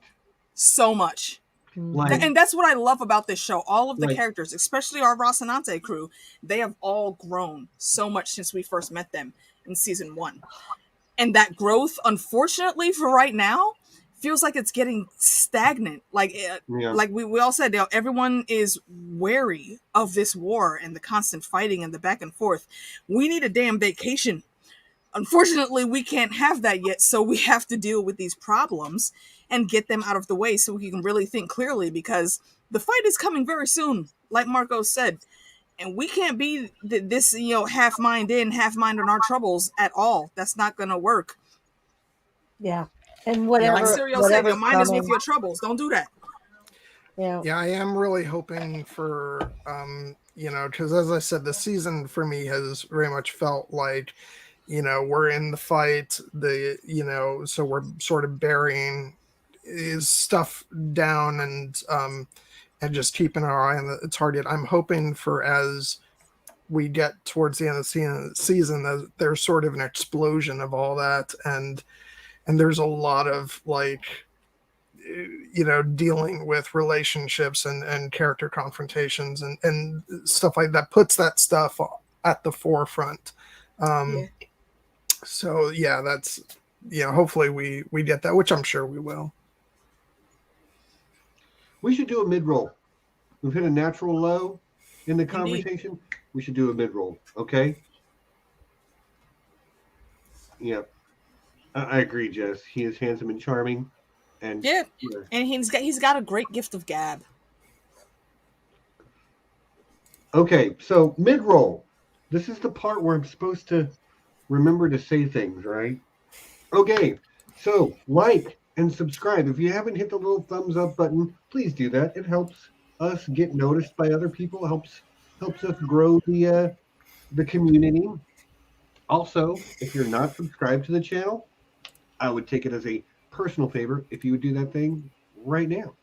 So much. Like, And that's what I love about this show. All of the characters, especially our Rocinante crew, they have all grown so much since we first met them in season 1. And that growth, unfortunately for right now, feels like it's getting stagnant. Like we all said, everyone is wary of this war and the constant fighting and the back and forth. We need a damn vacation. Unfortunately, we can't have that yet, so we have to deal with these problems and get them out of the way so we can really think clearly, because the fight is coming very soon, like Marco said. And we can't be this, half mind in, half mind on our troubles at all. That's not going to work. Yeah. And whatever. Like Serial said, your mind is with your troubles. Don't do that. Yeah, I am really hoping for, because as I said, the season for me has very much felt like, we're in the fight, so we're sort of burying his stuff down and just keeping our eye on the target. I'm hoping for, as we get towards the end of the season, that there's sort of an explosion of all that, and there's a lot of dealing with relationships and character confrontations and stuff like that, puts that stuff at the forefront. So yeah, that's, hopefully we get that, which I'm sure we will. We should do a mid-roll. We've hit a natural low in the conversation. Indeed. We should do a mid-roll, okay? Yeah. I agree, Jess. He is handsome and charming. And and he's got a great gift of gab. Okay, so mid-roll. This is the part where I'm supposed to remember to say things, right? Okay, so like and subscribe. If you haven't hit the little thumbs up button, please do that. It helps us get noticed by other people. Helps us grow the community. Also, if you're not subscribed to the channel, I would take it as a personal favor if you would do that thing right now.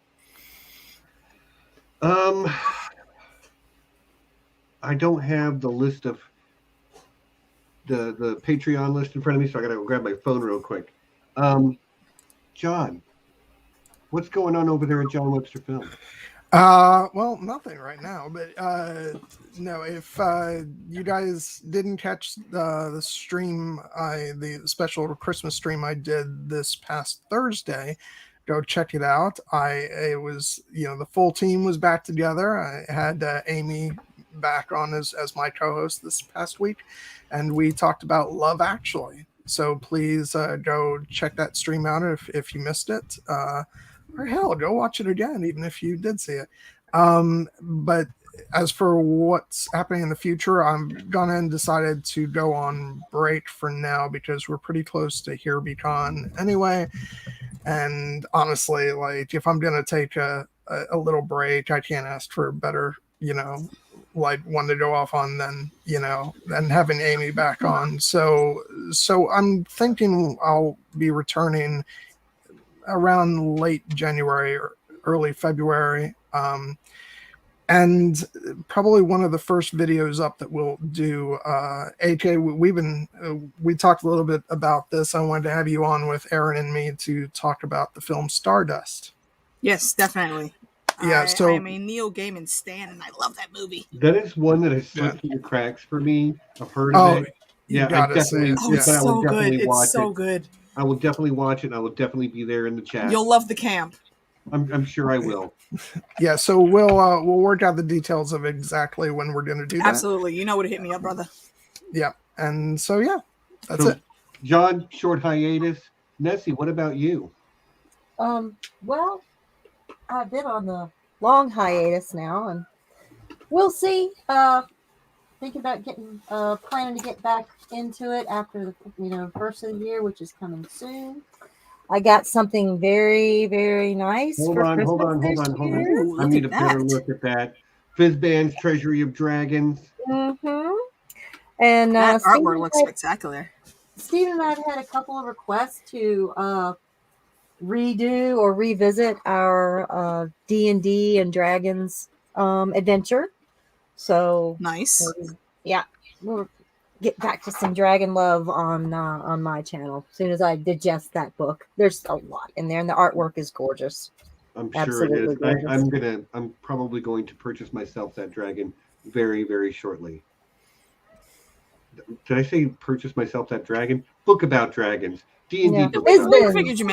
I don't have the list of the Patreon list in front of me, so I gotta go grab my phone real quick. John, what's going on over there at John Webster Film? Well, nothing right now, but no, if you guys didn't catch the stream, the special Christmas stream I did this past Thursday, go check it out. It was, the full team was back together. I had Amy back on as my co-host this past week, and we talked about Love Actually. So please go check that stream out if you missed it. Or hell, go watch it again, even if you did see it. But as for what's happening in the future, I'm gone and decided to go on break for now because we're pretty close to HereBeCon anyway. And honestly, if I'm gonna take a little break, I can't ask for a better, one to go off on than having Amy back on. So I'm thinking I'll be returning around late January or early February. And probably one of the first videos up that we'll do, AK, we talked a little bit about this. I wanted to have you on with Aaron and me to talk about the film Stardust. Yes, definitely. Yeah, I am a Neil Gaiman stan, and I love that movie. That is one that has slipped through the cracks for me. I've heard of it. You Yeah, I gotta definitely. say it. Oh, it's I will so good. definitely watch It's so it. good. I will definitely watch it. And I will definitely be there in the chat. You'll love the camp. I'm sure I will. Yeah, so we'll work out the details of exactly when we're going to do that. Absolutely. You know where to hit me up, brother. Yeah, and so yeah, that's So, it. John, short hiatus. Nessie, what about you? Well, I've been on the long hiatus now, and we'll see. Thinking about planning to get back into it after the first of the year, which is coming soon. I got something very, very nice. Hold on. Ooh, I need a better look at that. Fizzband's Treasury of Dragons. Mm-hmm. And that artwork looks spectacular. Steve and I have had a couple of requests to redo or revisit our D&D and Dragons adventure. So nice. We'll get back to some dragon love on my channel as soon as I digest that book. There's a lot in there, and the artwork is gorgeous. I'm sure it is. I'm probably going to purchase myself that dragon very, very shortly. Did I say purchase myself that dragon? Book about dragons. D&D book. We figured you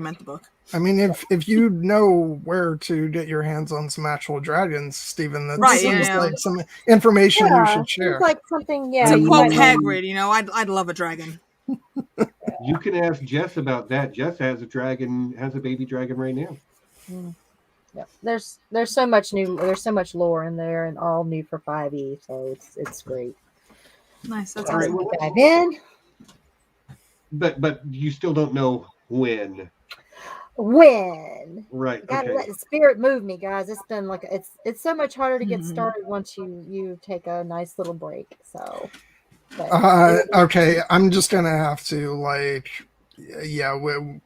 meant the book. I mean, if you know where to get your hands on some actual dragons, Stephen, that's like some information you should share. It's like something, To quote Hagrid, I'd love a dragon. You can ask Jess about that. Jess has a baby dragon right now. Yeah, there's so much lore in there, and all new for 5e, so it's great. Nice. That's awesome. Right, dive in. But you still don't know when. Right. Gotta let the spirit move me, guys. It's been it's so much harder to get started once you take a nice little break. So okay, I'm just gonna have to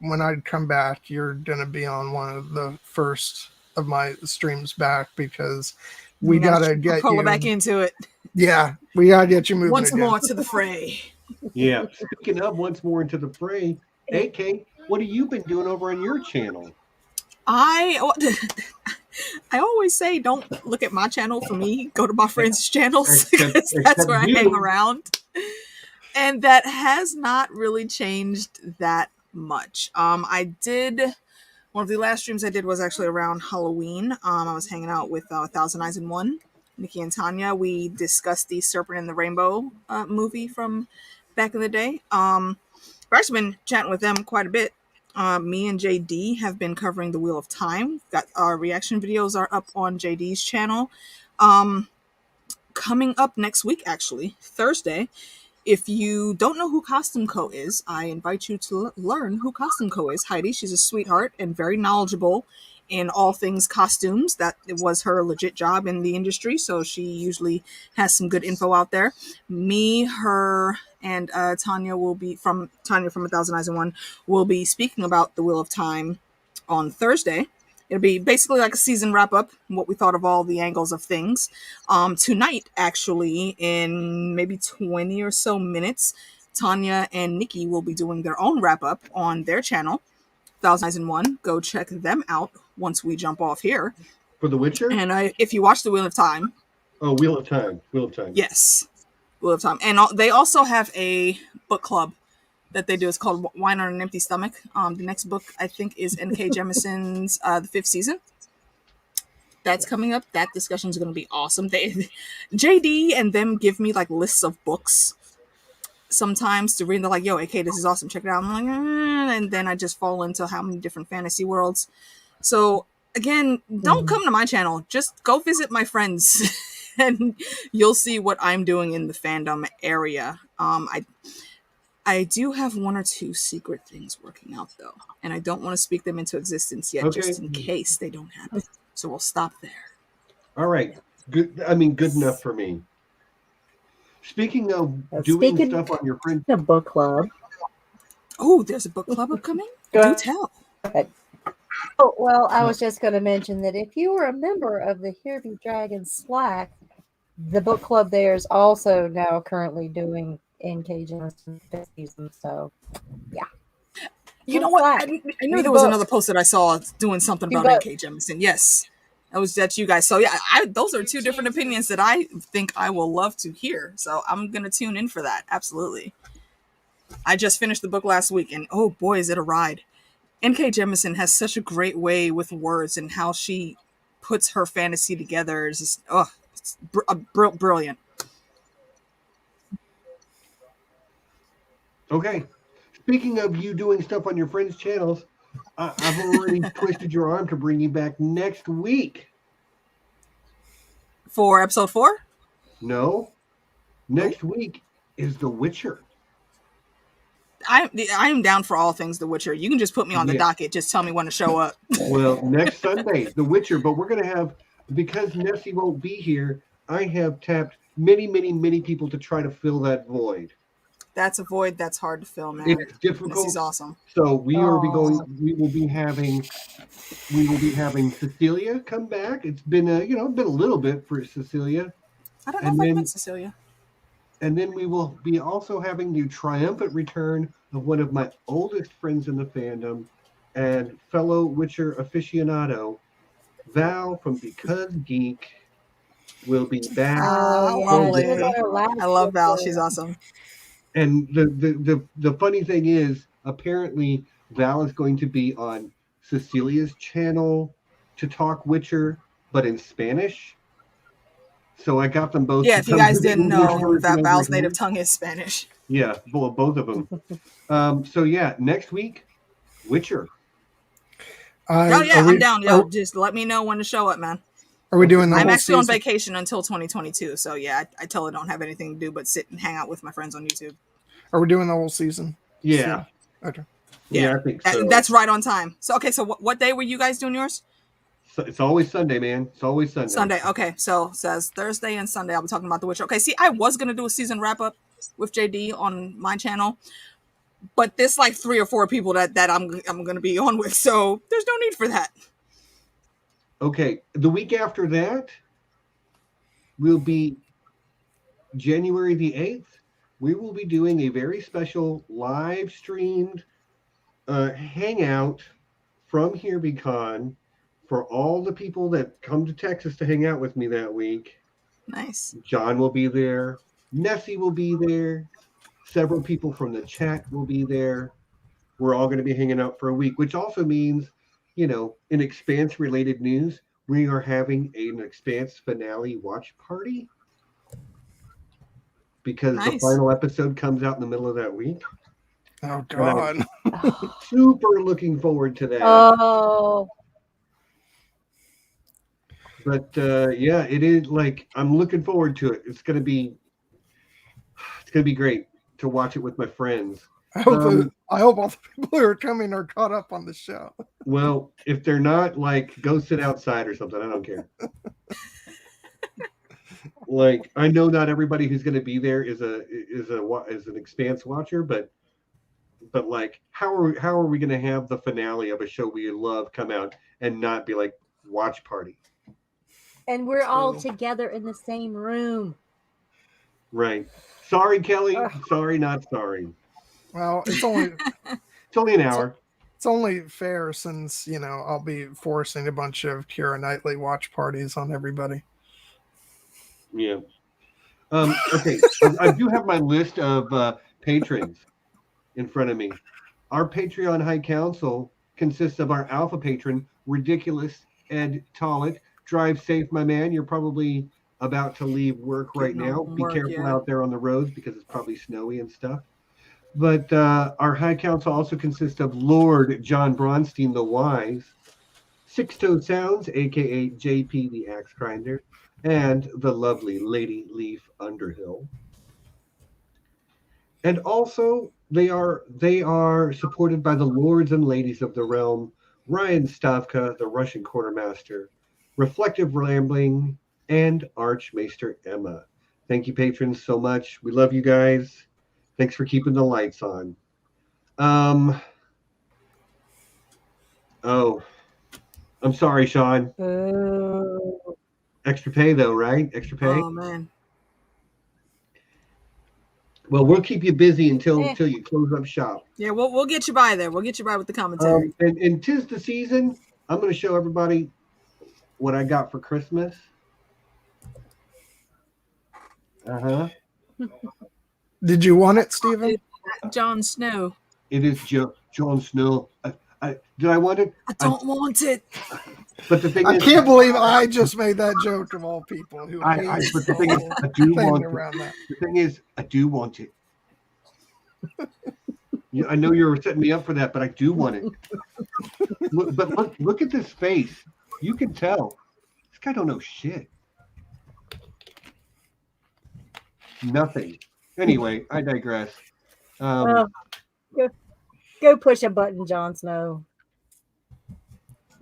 when I come back, you're gonna be on one of the first of my streams back because we gotta get you back into it. Yeah, we gotta get you moving once more to the fray. Yeah. Speaking of once more into the fray, AK, what have you been doing over on your channel? I always say don't look at my channel for me. Go to my friends' channels because that's where I hang around. And that has not really changed that much. I did one of the last streams I did was actually around Halloween. I was hanging out with Thousand Eyes in One, Nikki and Tanya. We discussed the Serpent and the Rainbow movie from back in the day. I've actually been chatting with them quite a bit. Me and JD have been covering the Wheel of Time. Got our reaction videos are up on JD's channel. Coming up next week, actually, Thursday. If you don't know who Costume Co is, I invite you to learn who Costume Co is. Heidi, she's a sweetheart and very knowledgeable in all things costumes. That was her legit job in the industry, so she usually has some good info out there. Me, her, and Tanya from A Thousand Eyes in One will be speaking about the Wheel of Time on Thursday. It'll be basically like a season wrap up, what we thought of all the angles of things. Tonight, actually, in maybe 20 or so minutes, Tanya and Nikki will be doing their own wrap up on their channel, Thousand Eyes in One. Go check them out once we jump off here. For The Witcher? And if you watch The Wheel of Time. Oh, Wheel of Time. Yes, Wheel of Time. And they also have a book club that they do. It's called Wine on an Empty Stomach. The next book, I think, is N.K. Jemisin's The Fifth Season. That's coming up. That discussion is going to be awesome. JD and them give me lists of books sometimes to read. They're like, yo, AK, this is awesome. Check it out. I'm like, and then I just fall into how many different fantasy worlds. So again, don't come to my channel. Just go visit my friends and you'll see what I'm doing in the fandom area. I do have one or two secret things working out, though, and I don't want to speak them into existence yet, just in case they don't happen. So we'll stop there. All right. Good. I mean, good enough for me. Speaking of doing stuff on your print, the book club. Oh, there's a book club upcoming. Do tell. Oh, well, I was just going to mention that if you were a member of the Here Be Dragons Slack, the book club there is also now currently doing NK Jemisin fifth season. So, yeah. You know On what? Slack. I knew Read there was books. another post that I saw doing something Do about both. N.K. Jemisin. Yes, that's you guys. So yeah, those are two different opinions that I think I will love to hear. So I'm gonna tune in for that. Absolutely. I just finished the book last week, and oh boy, is it a ride! N.K. Jemisin has such a great way with words and how she puts her fantasy together. It's just it's brilliant. Okay. Speaking of you doing stuff on your friends' channels, I've already twisted your arm to bring you back next week. For episode 4? No, next week is The Witcher. I am down for all things The Witcher. You can just put me on the docket. Just tell me when to show up. Well, next Sunday, The Witcher, but we're going to have, because Nessie won't be here, I have tapped many, many, many people to try to fill that void. That's a void that's hard to fill, man. It's difficult. Nessie's awesome. So we will be having Cecilia come back. It's been been a little bit for Cecilia. I don't know if I met Cecilia. And then we will be also having the triumphant return of one of my oldest friends in the fandom and fellow Witcher aficionado, Val from Because Geek, will be back. Lovely. I love Val. She's awesome. And the funny thing is, apparently Val is going to be on Cecilia's channel to talk Witcher, but in Spanish. So I got them both. Yeah, if you guys didn't know, that Val's native tongue is Spanish. Yeah, both of them. So yeah, next week, Witcher. I'm down. Yo, just let me know when to show up, man. Are we doing the I'm whole actually season? on vacation until 2022, so yeah, I totally don't have anything to do but sit and hang out with my friends on YouTube. Are we doing the whole season? Yeah. Okay. Yeah, I think so. That's right on time. So okay, so what day were you guys doing yours? So it's always Sunday, man. It's always Sunday. Sunday. Okay, so it says Thursday and Sunday. I'll be talking about The Witcher. Okay, see, I was gonna do a season wrap up with JD on my channel, but there's like 3 or 4 people that I'm gonna be on with, so there's no need for that. Okay, the week after that will be January the 8th. We will be doing a very special live streamed hangout from HereBeCon for all the people that come to Texas to hang out with me that week. Nice. John will be there. Nessie will be there. Several people from the chat will be there. We're all going to be hanging out for a week, which also means, in Expanse related news, we are having an Expanse finale watch party because the final episode comes out in the middle of that week. Oh, God. Super looking forward to that. Oh. But yeah, it is I'm looking forward to it. It's gonna be great to watch it with my friends. I hope all the people who are coming are caught up on the show. Well, if they're not, go sit outside or something. I don't care. I know not everybody who's going to be there is an Expanse watcher, but how are we going to have the finale of a show we love come out and not be watch party? And we're all together in the same room. Right. Sorry, Kelly. Sorry, not sorry. Well, it's only an hour. It's only fair since, I'll be forcing a bunch of Keira Knightley watch parties on everybody. Yeah. Okay. I do have my list of patrons in front of me. Our Patreon High Council consists of our alpha patron, Ridiculous Ed Tollett. Drive safe, my man. You're probably about to leave work right now. Be careful out there on the roads because it's probably snowy and stuff. But our High Council also consists of Lord John Bronsteen the Wise, Sixto Sounds, a.k.a. JP the Axe Grinder, and the lovely Lady Leaf Underhill. And also, they are supported by the lords and ladies of the realm, Ryan Stavka, the Russian Quartermaster, Reflective Rambling, and Arch-Maester Emma. Thank you, patrons, so much. We love you guys. Thanks for keeping the lights on. I'm sorry, Sean. Boo. Extra pay though, right? Extra pay. Oh man. Well, we'll keep you busy until Eh. you close up shop. Yeah, we'll get you by there. We'll get you by with the commentary. And 'tis the season. I'm going to show everybody what I got for Christmas. Did you want it, Stephen? Jon Snow. It is Jon Snow. Did I want it? I don't want it. But the thing I is, can't believe I just made that joke of all people. Who but the thing is, I do want it. around that. The thing is, I do want it. Yeah, I know you're setting me up for that, but I do want it. Look at this face. You can tell this guy don't know shit. Nothing. Anyway, I digress. Go push a button, Jon Snow.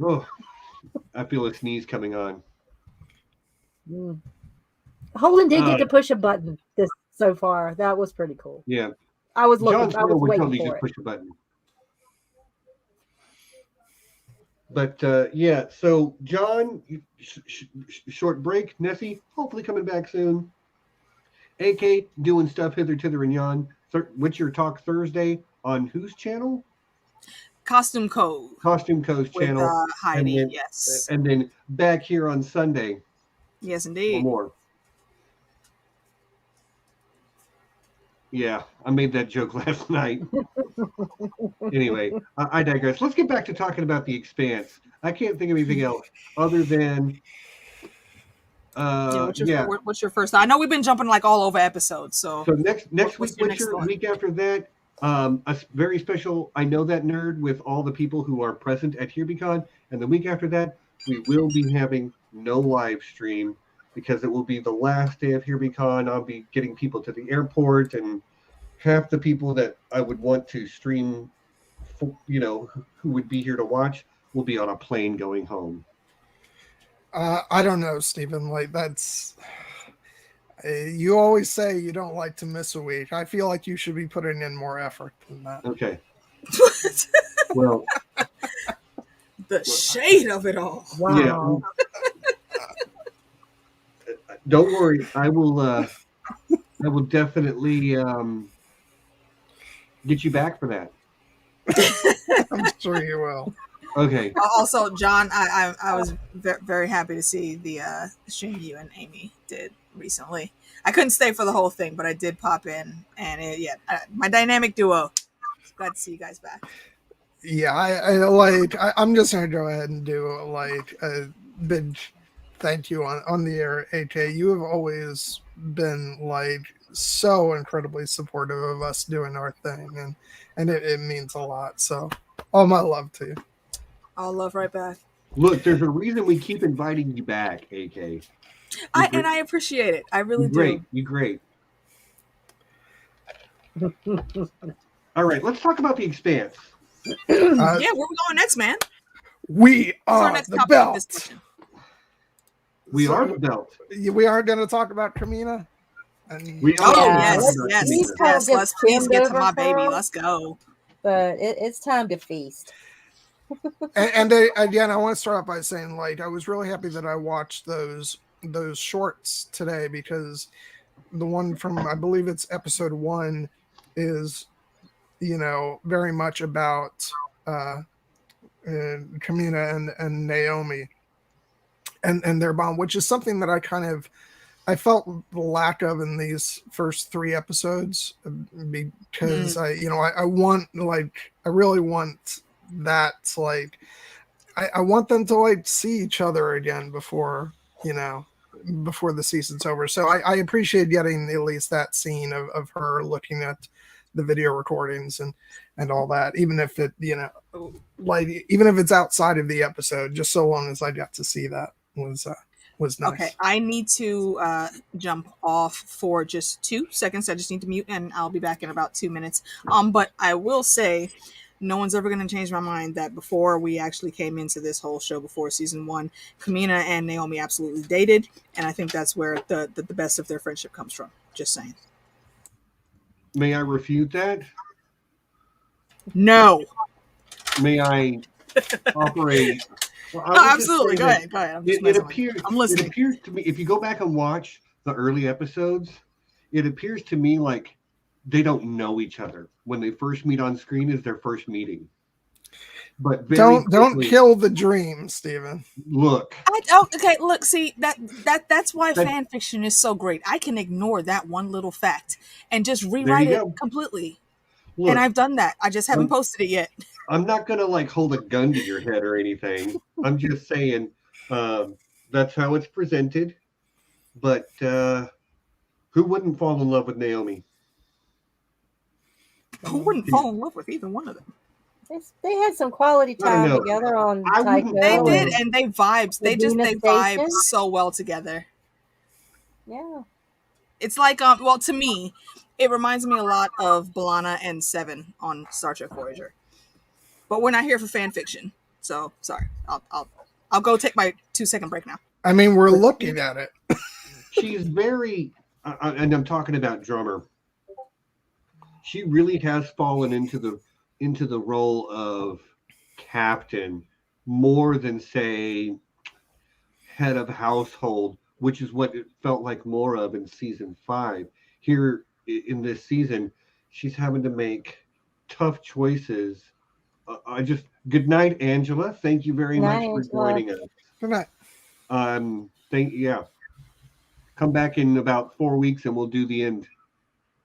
Oh, I feel a sneeze coming on. Holden did get to push a button this so far. That was pretty cool. Yeah. I was looking. Jon Snow I was would waiting totally for just it. push a button. But yeah, so John, short break. Nessie, hopefully coming back soon. AK doing stuff hither, tither, and yon. Witcher Talk Thursday on whose channel? Costume Code. Costume Code's With channel. Heidi, and then, yes. And then back here on Sunday. Yes, For indeed. more. Yeah, I made that joke last night. Anyway, I digress. Let's get back to talking about The Expanse. I can't think of anything else other than What's your first? I know we've been jumping like all over episodes. So next week, your next Witcher. one? Week after that, a very special I Know That Nerd with all the people who are present at HereBeCon. And the week after that, we will be having no live stream because it will be the last day of HereBeCon. I'll be getting people to the airport, and half the people that I would want to stream, who would be here to watch, will be on a plane going home. I don't know, Stephen. Like that's you always say you don't like to miss a week. I feel like you should be putting in more effort than that. Okay. Well, the shade of it all. Wow. Yeah. Don't worry. I will definitely get you back for that. I'm sure you will. Okay. Also, John, I was very happy to see the stream you and Amy did recently. I couldn't stay for the whole thing, but I did pop in, and my dynamic duo. Glad to see you guys back. Yeah, I'm just gonna go ahead and do like a big thank you on the air, AK. You have always been like so incredibly supportive of us doing our thing, and it means a lot. So all my love to you. All love right back. Look, there's a reason we keep inviting you back, AK. I appreciate it. I really do. You're great. All right, let's talk about The Expanse. Yeah, where we going next, man? We What's our are next the topic of belt. discussion? We are the belt. We are going to talk about Kamina. We are. Oh, Yeah, yes. These times Let's get please get to skimmed my over baby. for 'em. Let's go. But it's time to feast. And again, I want to start off by saying, like, I was really happy that I watched those shorts today, because the one from, I believe it's episode 1, is, very much about Kamina and Naomi and their bond, which is something that I felt the lack of in these first 3 episodes, because I really want that, like, I want them to like see each other again before the season's over. So I appreciate getting at least that scene of her looking at the video recordings and all that, even if it, even if it's outside of the episode, just so long as I got to see that was nice. Okay, I need to jump off for just 2 seconds. I just need to mute, and I'll be back in about 2 minutes. But I will say, no one's ever going to change my mind that before we actually came into this whole show, before season 1, Kamina and Naomi absolutely dated, and I think that's where the best of their friendship comes from. Just saying. May I refute that? No. May I offer a Well, No, absolutely. Go ahead. Go ahead. I'm just It messing with you. appears. I'm It listening. appears to me, if you go back and watch the early episodes, it appears to me like they don't know each other. When they first meet on screen, is their first meeting. But very Don't quickly, kill the dream, Stephen. look. Okay, look, see that's why That, fan fiction is so great. I can ignore that one little fact and just there you rewrite it go. completely. And Look, I've done that. I just haven't posted it yet. I'm not gonna like hold a gun to your head or anything. I'm just saying that's how it's presented. But who wouldn't fall in love with Naomi? Who wouldn't fall in love with either one of them? They had some quality I don't time know. together on I wouldn't They fall Tycho in did, love. and they vibes. the Venus They vibe Station. so well together. Yeah. It's like well, to me, it reminds me a lot of B'Elanna and Seven on Star Trek Voyager. But we're not here for fan fiction, so sorry. I'll go take my 2-second break now. I mean, we're looking at it. She's very, and I'm talking about Drummer. She really has fallen into the role of captain more than say head of household, which is what it felt like more of in season 5. Here in this season, she's having to make tough choices. Good night, Angela. Thank you very much for joining us. Good night. Come back in about 4 weeks and we'll do the end.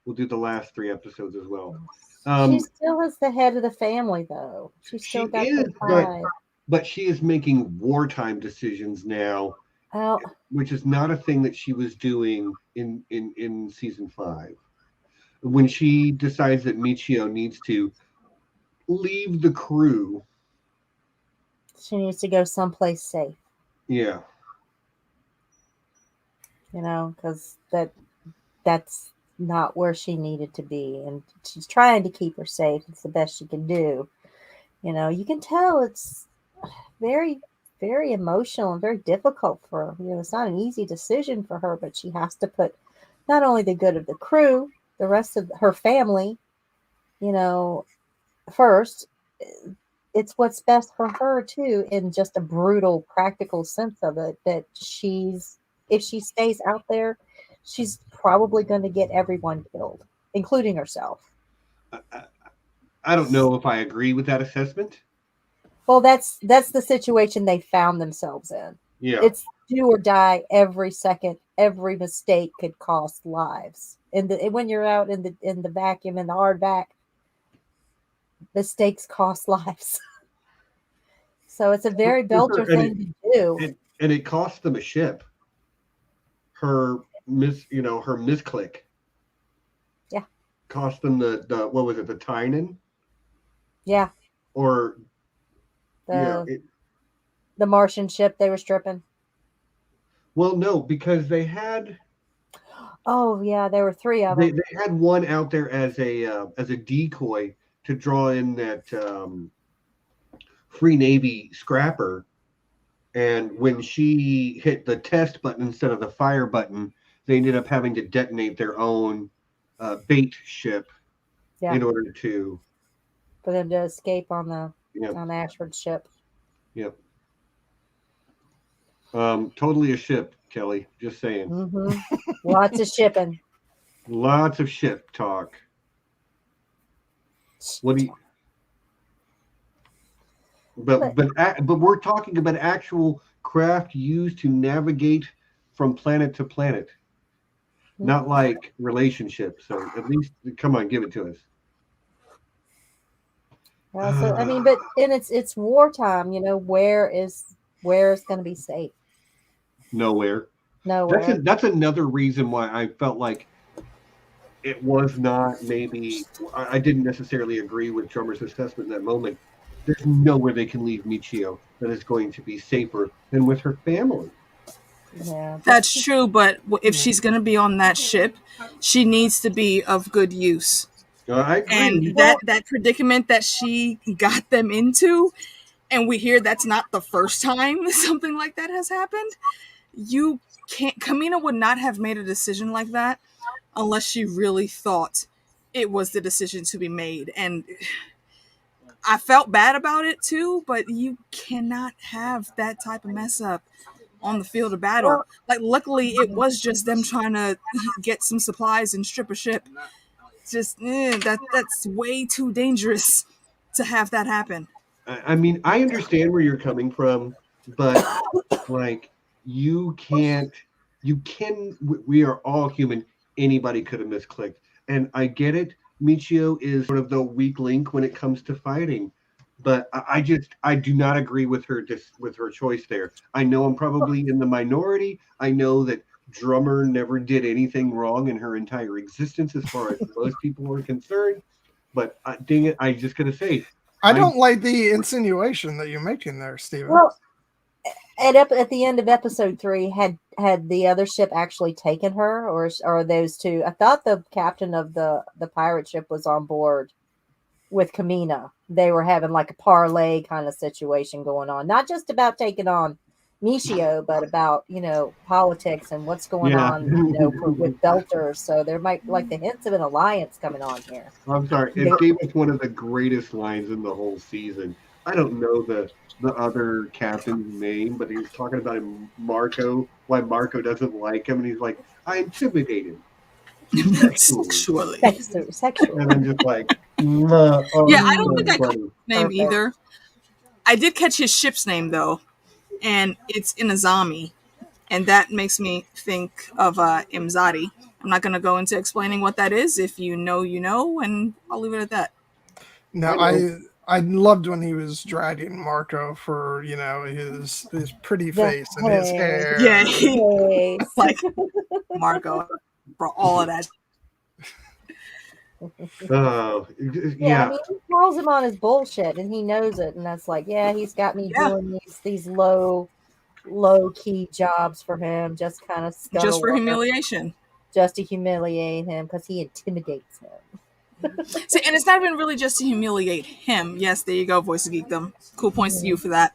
We'll do the last 3 episodes as well. She still is the head of the family, though. She's still She got is, the pride. but she is making wartime decisions now, Well, which is not a thing that she was doing in season 5. When she decides that Michio needs to leave the crew, she needs to go someplace safe, yeah, because that's not where she needed to be, and she's trying to keep her safe. It's the best she can do. You can tell it's very, very emotional and very difficult for her. It's not an easy decision for her, but she has to put not only the good of the crew, the rest of her family, first. It's what's best for her too, in just a brutal, practical sense of it. That if she stays out there, she's probably going to get everyone killed, including herself. I don't know if I agree with that assessment. Well, that's the situation they found themselves in. Yeah, It's do or die every second. Every mistake could cost lives. And when you're out in the vacuum, in the hard vac, mistakes cost lives. So it's a very Belter thing to do. And it cost them a ship. Her misclick. Yeah. Cost them the what was it, the Tynan? Yeah. Or the Martian ship they were stripping. Well, no, because they had. Oh yeah, there were 3 of them. They had one out there as a decoy to draw in that Free Navy scrapper, and when she hit the test button instead of the fire button, they ended up having to detonate their own bait ship in order for them to escape on the Ashford ship. Yep. Totally a ship, Kelly. Just saying. Mm-hmm. Lots of shipping. Lots of ship talk. What do you? But we're talking about actual craft used to navigate from planet to planet, not like relationships. So at least, come on, give it to us. So I mean, but and it's wartime. Where is going to be safe? Nowhere. Nowhere. That's another reason why I felt like it was not maybe. I didn't necessarily agree with Drummer's assessment in that moment. There's nowhere they can leave Michio that is going to be safer than with her family. Yeah, that's true. But if she's going to be on that ship, she needs to be of good use. I agree. And that predicament that she got them into, and we hear that's not the first time something like that has happened. You can't. Kamina would not have made a decision like that unless she really thought it was the decision to be made. And I felt bad about it too, but you cannot have that type of mess up on the field of battle. Well- Like, luckily, it was just them trying to get some supplies and strip a ship. Just that's way too dangerous to have that happen. I mean, I understand where you're coming from, but like you can't, we are all human. Anybody could have misclicked. And I get it. Michio is sort of the weak link when it comes to fighting. But I do not agree with her with her choice there. I know I'm probably in the minority. I know that Drummer never did anything wrong in her entire existence as far as most people are concerned. But dang it, I just gotta say, I don't like the insinuation that you're making there, Steven. Well, at the end of episode 3, had the other ship actually taken her, or those two? I thought the captain of the pirate ship was on board with Kamina. They were having like a parlay kind of situation going on, not just about taking on Michio, but about politics and what's going on with Belters. So there might like the hints of an alliance coming on here. I'm sorry. It gave us one of the greatest lines in the whole season. I don't know the other captain's name, but he was talking about him, Marco, why Marco doesn't like him, and he's like, I intimidate him. Sexually. Sexual. And I'm just like, yeah, I don't think I caught funny. his name either. I did catch his ship's name though, and it's Inazami, and that makes me think of Imzadi. I'm not going to go into explaining what that is. If you know, you know, and I'll leave it at that. No, I loved when he was dragging Marco for his pretty face and his hair. Yeah, like Marco for all of that. Oh, Yeah, yeah. I mean, he calls him on his bullshit, and he knows it, and that's like, yeah, he's got me doing these low key jobs for him, just kind of Just for humiliation, just to humiliate him because he intimidates him. See, and it's not even really just to humiliate him. Yes, there you go, Voice of Geekdom. Cool points to you for that.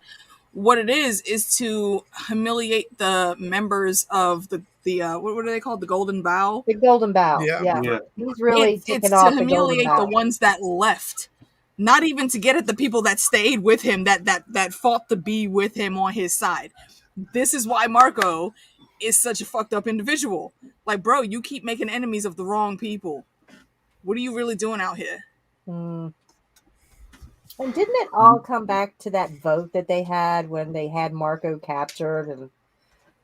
What it is to humiliate the members of the what are they called? The Golden Bow? The Golden Bow. Yeah. He's really It's taking to off humiliate the the ones that left. Not even to get at the people that stayed with him, that fought to be with him on his side. This is why Marco is such a fucked up individual. Like, bro, you keep making enemies of the wrong people. What are you really doing out here? And didn't it all come back to that vote that they had when they had Marco captured and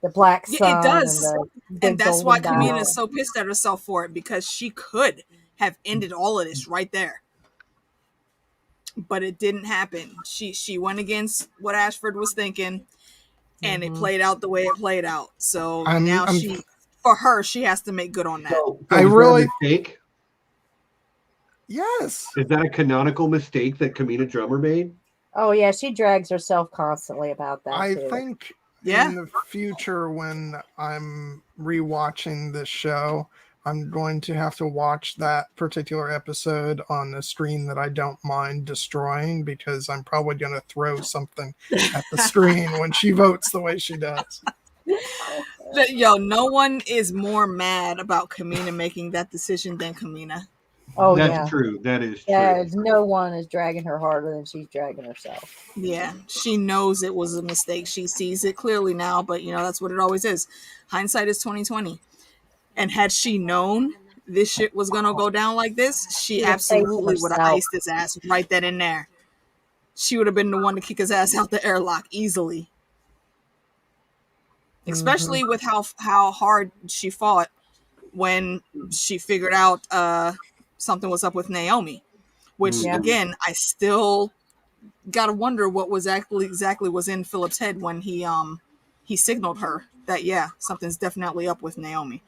the Black Sun? Yeah, it does. And that's why Golden Kamina Bow? is so pissed at herself for it, because she could have ended all of this right there. But it didn't happen. She went against what Ashford was thinking, and it played out the way it played out. So now she has to make good on that. So I is that really- a mistake? Yes. Is that a canonical mistake that Kamina Drummer made? Oh yeah, she drags herself constantly about that. I too. think Yeah. in the future when I'm rewatching this show, I'm going to have to watch that particular episode on a screen that I don't mind destroying, because I'm probably going to throw something at the screen when she votes the way she does. Yo, no one is more mad about Kamina making that decision than Kamina. Oh That's yeah, true. That is yeah. true. No one is dragging her harder than she's dragging herself. Yeah, she knows it was a mistake. She sees it clearly now, but that's what it always is. Hindsight is 20/20. And had she known this shit was gonna go down like this, she absolutely would have iced his ass right then and there. She would have been the one to kick his ass out the airlock easily. Especially with how hard she fought when she figured out something was up with Naomi. Which again, I still gotta wonder what was exactly was in Philip's head when he signaled her that something's definitely up with Naomi.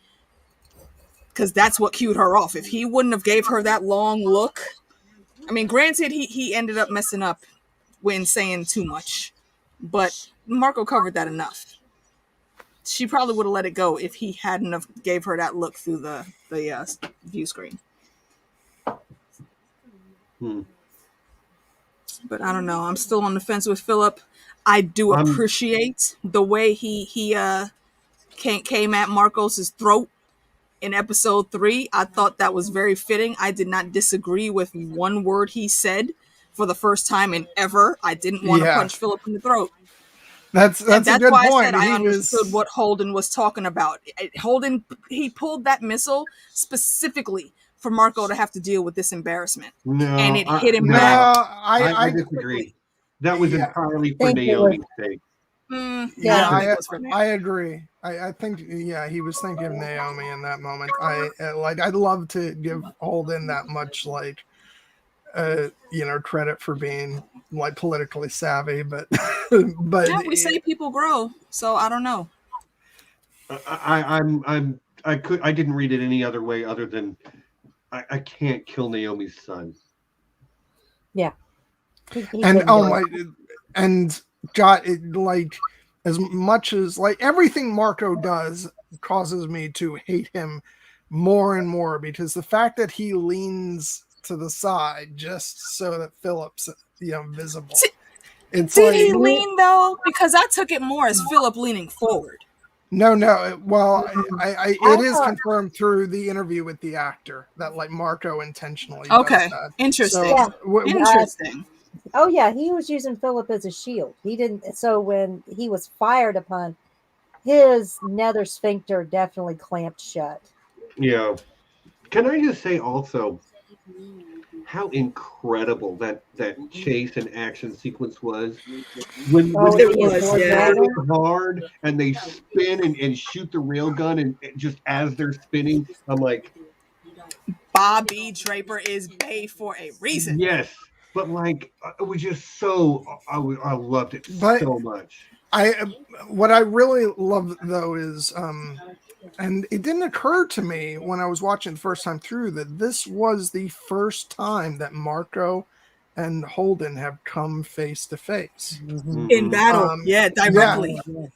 Because that's what cued her off. If he wouldn't have gave her that long look, I mean, granted, he ended up messing up when saying too much, but Marco covered that enough. She probably would have let it go if he hadn't have gave her that look through the view screen. But I don't know. I'm still on the fence with Philip. I do appreciate the way he came at Marcos's throat in episode 3. I thought that was very fitting. I did not disagree with one word he said, for the first time in ever, I didn't want to punch Philip in the throat. That's a good why point. I said I understood what Holden was talking about. Holden, he pulled that missile specifically for Marco to have to deal with this embarrassment. No, and it hit him back. I disagree. That was entirely for Naomi's sake. I agree. I think he was thinking of Naomi in that moment. I'd love to give Holden that much credit for being like politically savvy, but we say people grow, so I don't know. I didn't read it any other way other than I can't kill Naomi's son. Yeah. And Jot, as much as everything Marco does causes me to hate him more and more, because the fact that he leans to the side just so that Philip's visible. Did he lean though? Because I took it more as Philip leaning forward. No. Well, it is confirmed through the interview with the actor that Marco intentionally. Okay, does that. interesting. So, interesting. Oh yeah, he was using Philip as a shield. He didn't. So when he was fired upon, his nether sphincter definitely clamped shut. Yeah. Can I just say also how incredible that chase and action sequence was? When they was hard and they spin and shoot the railgun and just as they're spinning, I'm like, Bobby Draper is Bay for a reason. Yes, but it was just so I loved it so much. What I really love though is and it didn't occur to me when I was watching the first time through that this was the first time that Marco and Holden have come face to face in battle. Directly. Yeah.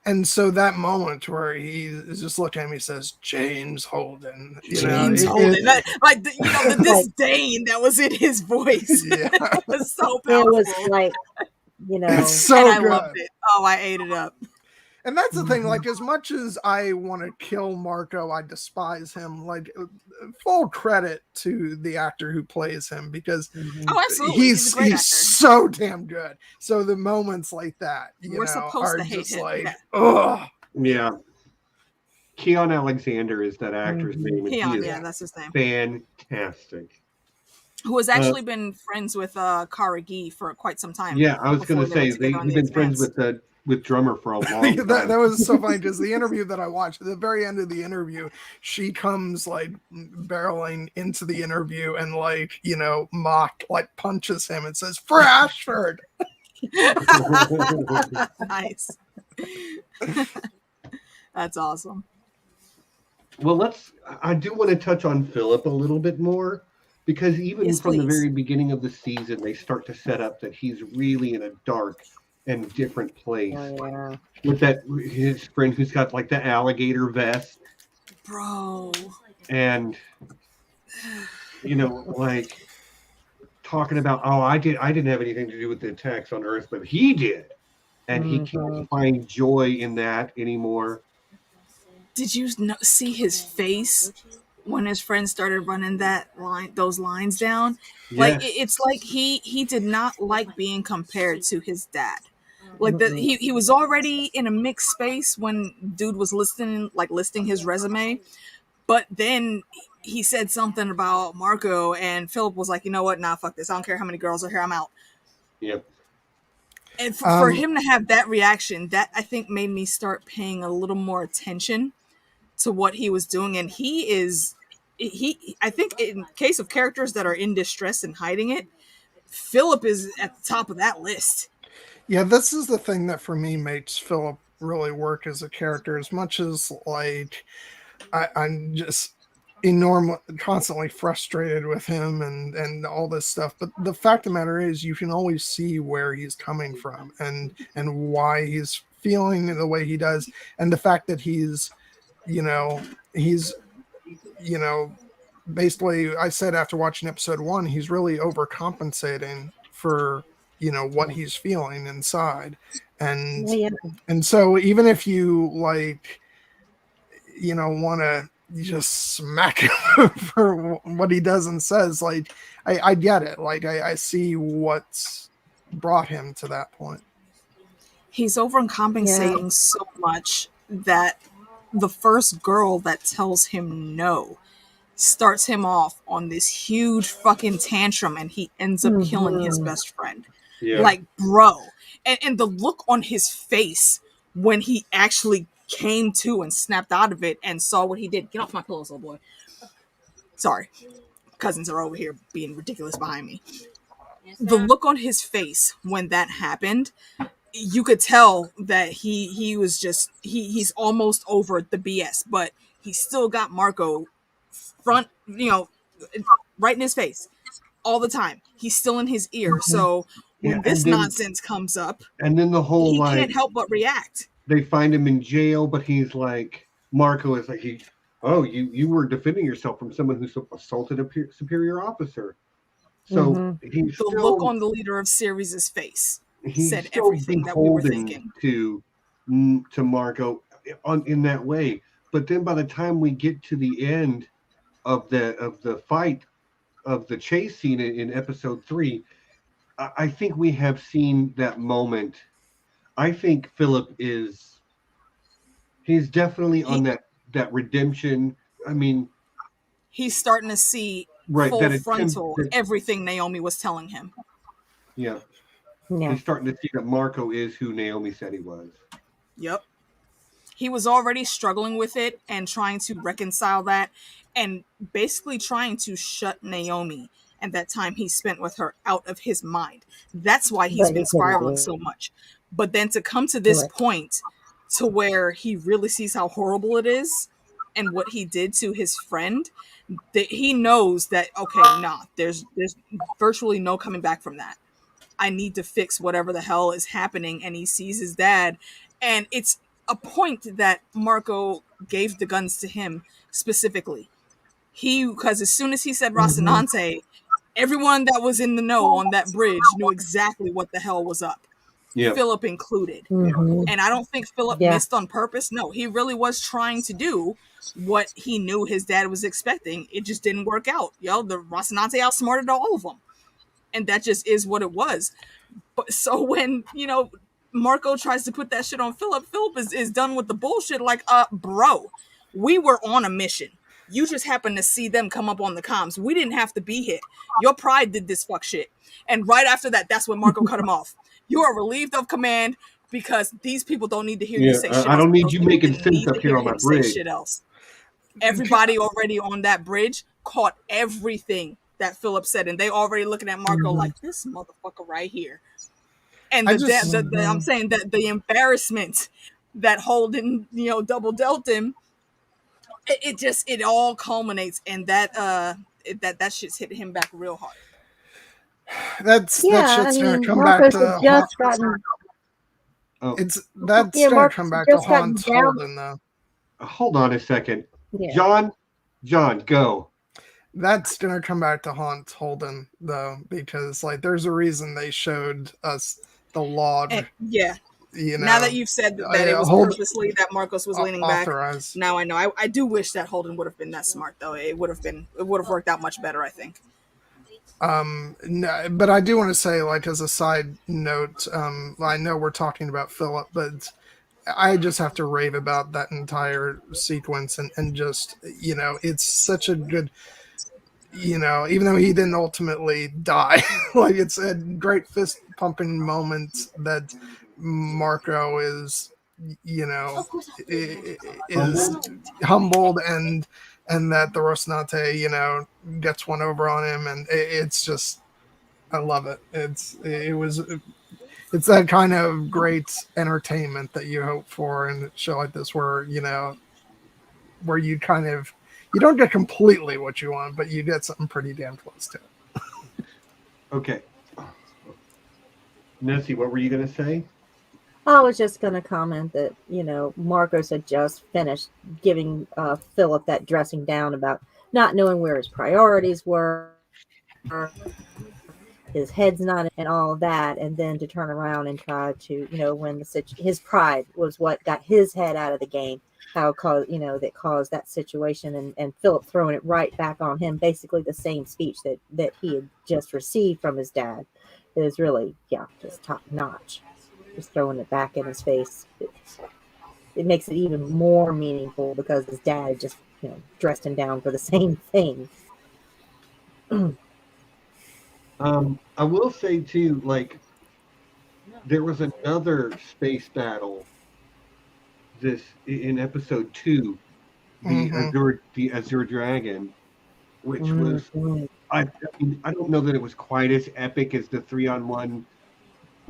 And so that moment where he is just looking at me, says James Holden, Holden, the disdain that was in his voice. Was so powerful. It was it's so and good. I loved it. Oh, I ate it up. And that's the thing, as much as I want to kill Marco, I despise him. Full credit to the actor who plays him, because he's so damn good. So the moments like that, we're supposed to hate him. Ugh. Yeah. Keon Alexander is that actor's name. Keon, that's his name. Fantastic. Who has actually been friends with Kara Gee for quite some time. Yeah, I was going to say they've been friends with drummer for a long time. that was so funny, because the interview that I watched, at the very end of the interview, she comes barreling into the interview and punches him and says, "For Ashford." Nice. That's awesome. Well, I do want to touch on Philip a little bit more, because even from the very beginning of the season, they start to set up that he's really in a dark and different place. With his friend who's got the alligator vest. Bro. And talking about, I didn't have anything to do with the attacks on Earth, but he did. And he can't find joy in that anymore. Did you see his face when his friends started running those lines down? Yes. It's like he did not like being compared to his dad. He was already in a mixed space when dude was listing his resume, but then he said something about Marco, and Philip was like, you know what? Nah, fuck this. I don't care how many girls are here. I'm out. Yep. And for him to have that reaction, that I think made me start paying a little more attention to what he was doing. And I think in case of characters that are in distress and hiding it, Philip is at the top of that list. Yeah, this is the thing that for me makes Philip really work as a character, as much as I'm just constantly frustrated with him and all this stuff. But the fact of the matter is, you can always see where he's coming from and why he's feeling the way he does. And the fact that he's basically, I said after watching episode 1, he's really overcompensating for what he's feeling inside. And so even if you want to you just smack him for what he does and says. Like, I get it. Like, I see what's brought him to that point. He's overcompensating so much that the first girl that tells him no starts him off on this huge fucking tantrum, and he ends up killing his best friend. Yeah. Like, bro. And the look on his face when he actually came to and snapped out of it and saw what he did. Get off my pillows, little boy. Sorry. Cousins are over here being ridiculous behind me. The look on his face when that happened, you could tell that he was just he's almost over the BS, but he still got Marco front, right in his face all the time. He's still in his ear. So when this nonsense comes up, and then the whole he can't help but react. They find him in jail, but he's like, Marco is like, you were defending yourself from someone who assaulted a superior officer. So he's the still, look on the leader of Ceres' face said still everything that we were thinking to Marco in that way. But then by the time we get to the end of the fight of the chase scene in episode 3, I think we have seen that moment. I think Philip he's definitely on that redemption. I mean, he's starting to see full frontal everything Naomi was telling him. Yeah. He's starting to see that Marco is who Naomi said he was. Yep. He was already struggling with it and trying to reconcile that and basically trying to shut Naomi and that time he spent with her out of his mind. That's why he's been spiraling so much. But then to come to this point to where he really sees how horrible it is and what he did to his friend, that he knows that, okay, there's virtually no coming back from that. I need to fix whatever the hell is happening. And he sees his dad. And it's a point that Marco gave the guns to him specifically. Because as soon as he said Rocinante, everyone that was in the know on that bridge knew exactly what the hell was up. Yeah. Philip included. And I don't think Philip missed on purpose. No, he really was trying to do what he knew his dad was expecting. It just didn't work out. The Rocinante outsmarted all of them. And that just is what it was. But so when, Marco tries to put that shit on Philip, Philip is done with the bullshit. Like, bro, we were on a mission. You just happened to see them come up on the comms. We didn't have to be here. Your pride did this fuck shit. And right after that, that's when Marco cut him off. You are relieved of command because these people don't need to hear you say shit. I don't need you making sense up here on my bridge. Shit else. Everybody already on that bridge caught everything that Philip said, and they already looking at Marco like, this motherfucker right here. And I'm saying that the embarrassment that Holden, double dealt him, it all culminates, and that shit's hit him back real hard. That shit's gonna come back to just gotten. Gonna come back to haunt Holden though. Hold on a second, John, go. That's gonna come back to haunt Holden though, because there's a reason they showed us the log. Now that you've said that it was purposely that Marcos was leaning authorized. Back, now I know. I do wish that Holden would have been that smart though. It would have worked out much better, I think. No, but I do want to say, as a side note, I know we're talking about Philip, but I just have to rave about that entire sequence and just, it's such a good, even though he didn't ultimately die, it's a great fist pumping moment that Marco is humbled and that the Rocinante, gets one over on him, and it's just, I love it. It's that kind of great entertainment that you hope for in a show like this, where where you kind of, you don't get completely what you want, but you get something pretty damn close to it. Okay, Nessie, what were you gonna say? I was just going to comment that, Marcos had just finished giving Philip that dressing down about not knowing where his priorities were. his head's not, and all of that, and then to turn around and try to, when his pride was what got his head out of the game, that caused that situation, and Philip throwing it right back on him, basically the same speech that he had just received from his dad. It was really, just top notch. Just throwing it back in his face. It makes it even more meaningful because his dad just, dressed him down for the same thing. I will say too, like there was another space battle in episode 2, the Azure Dragon, which was I don't know that it was quite as epic as the 3-on-1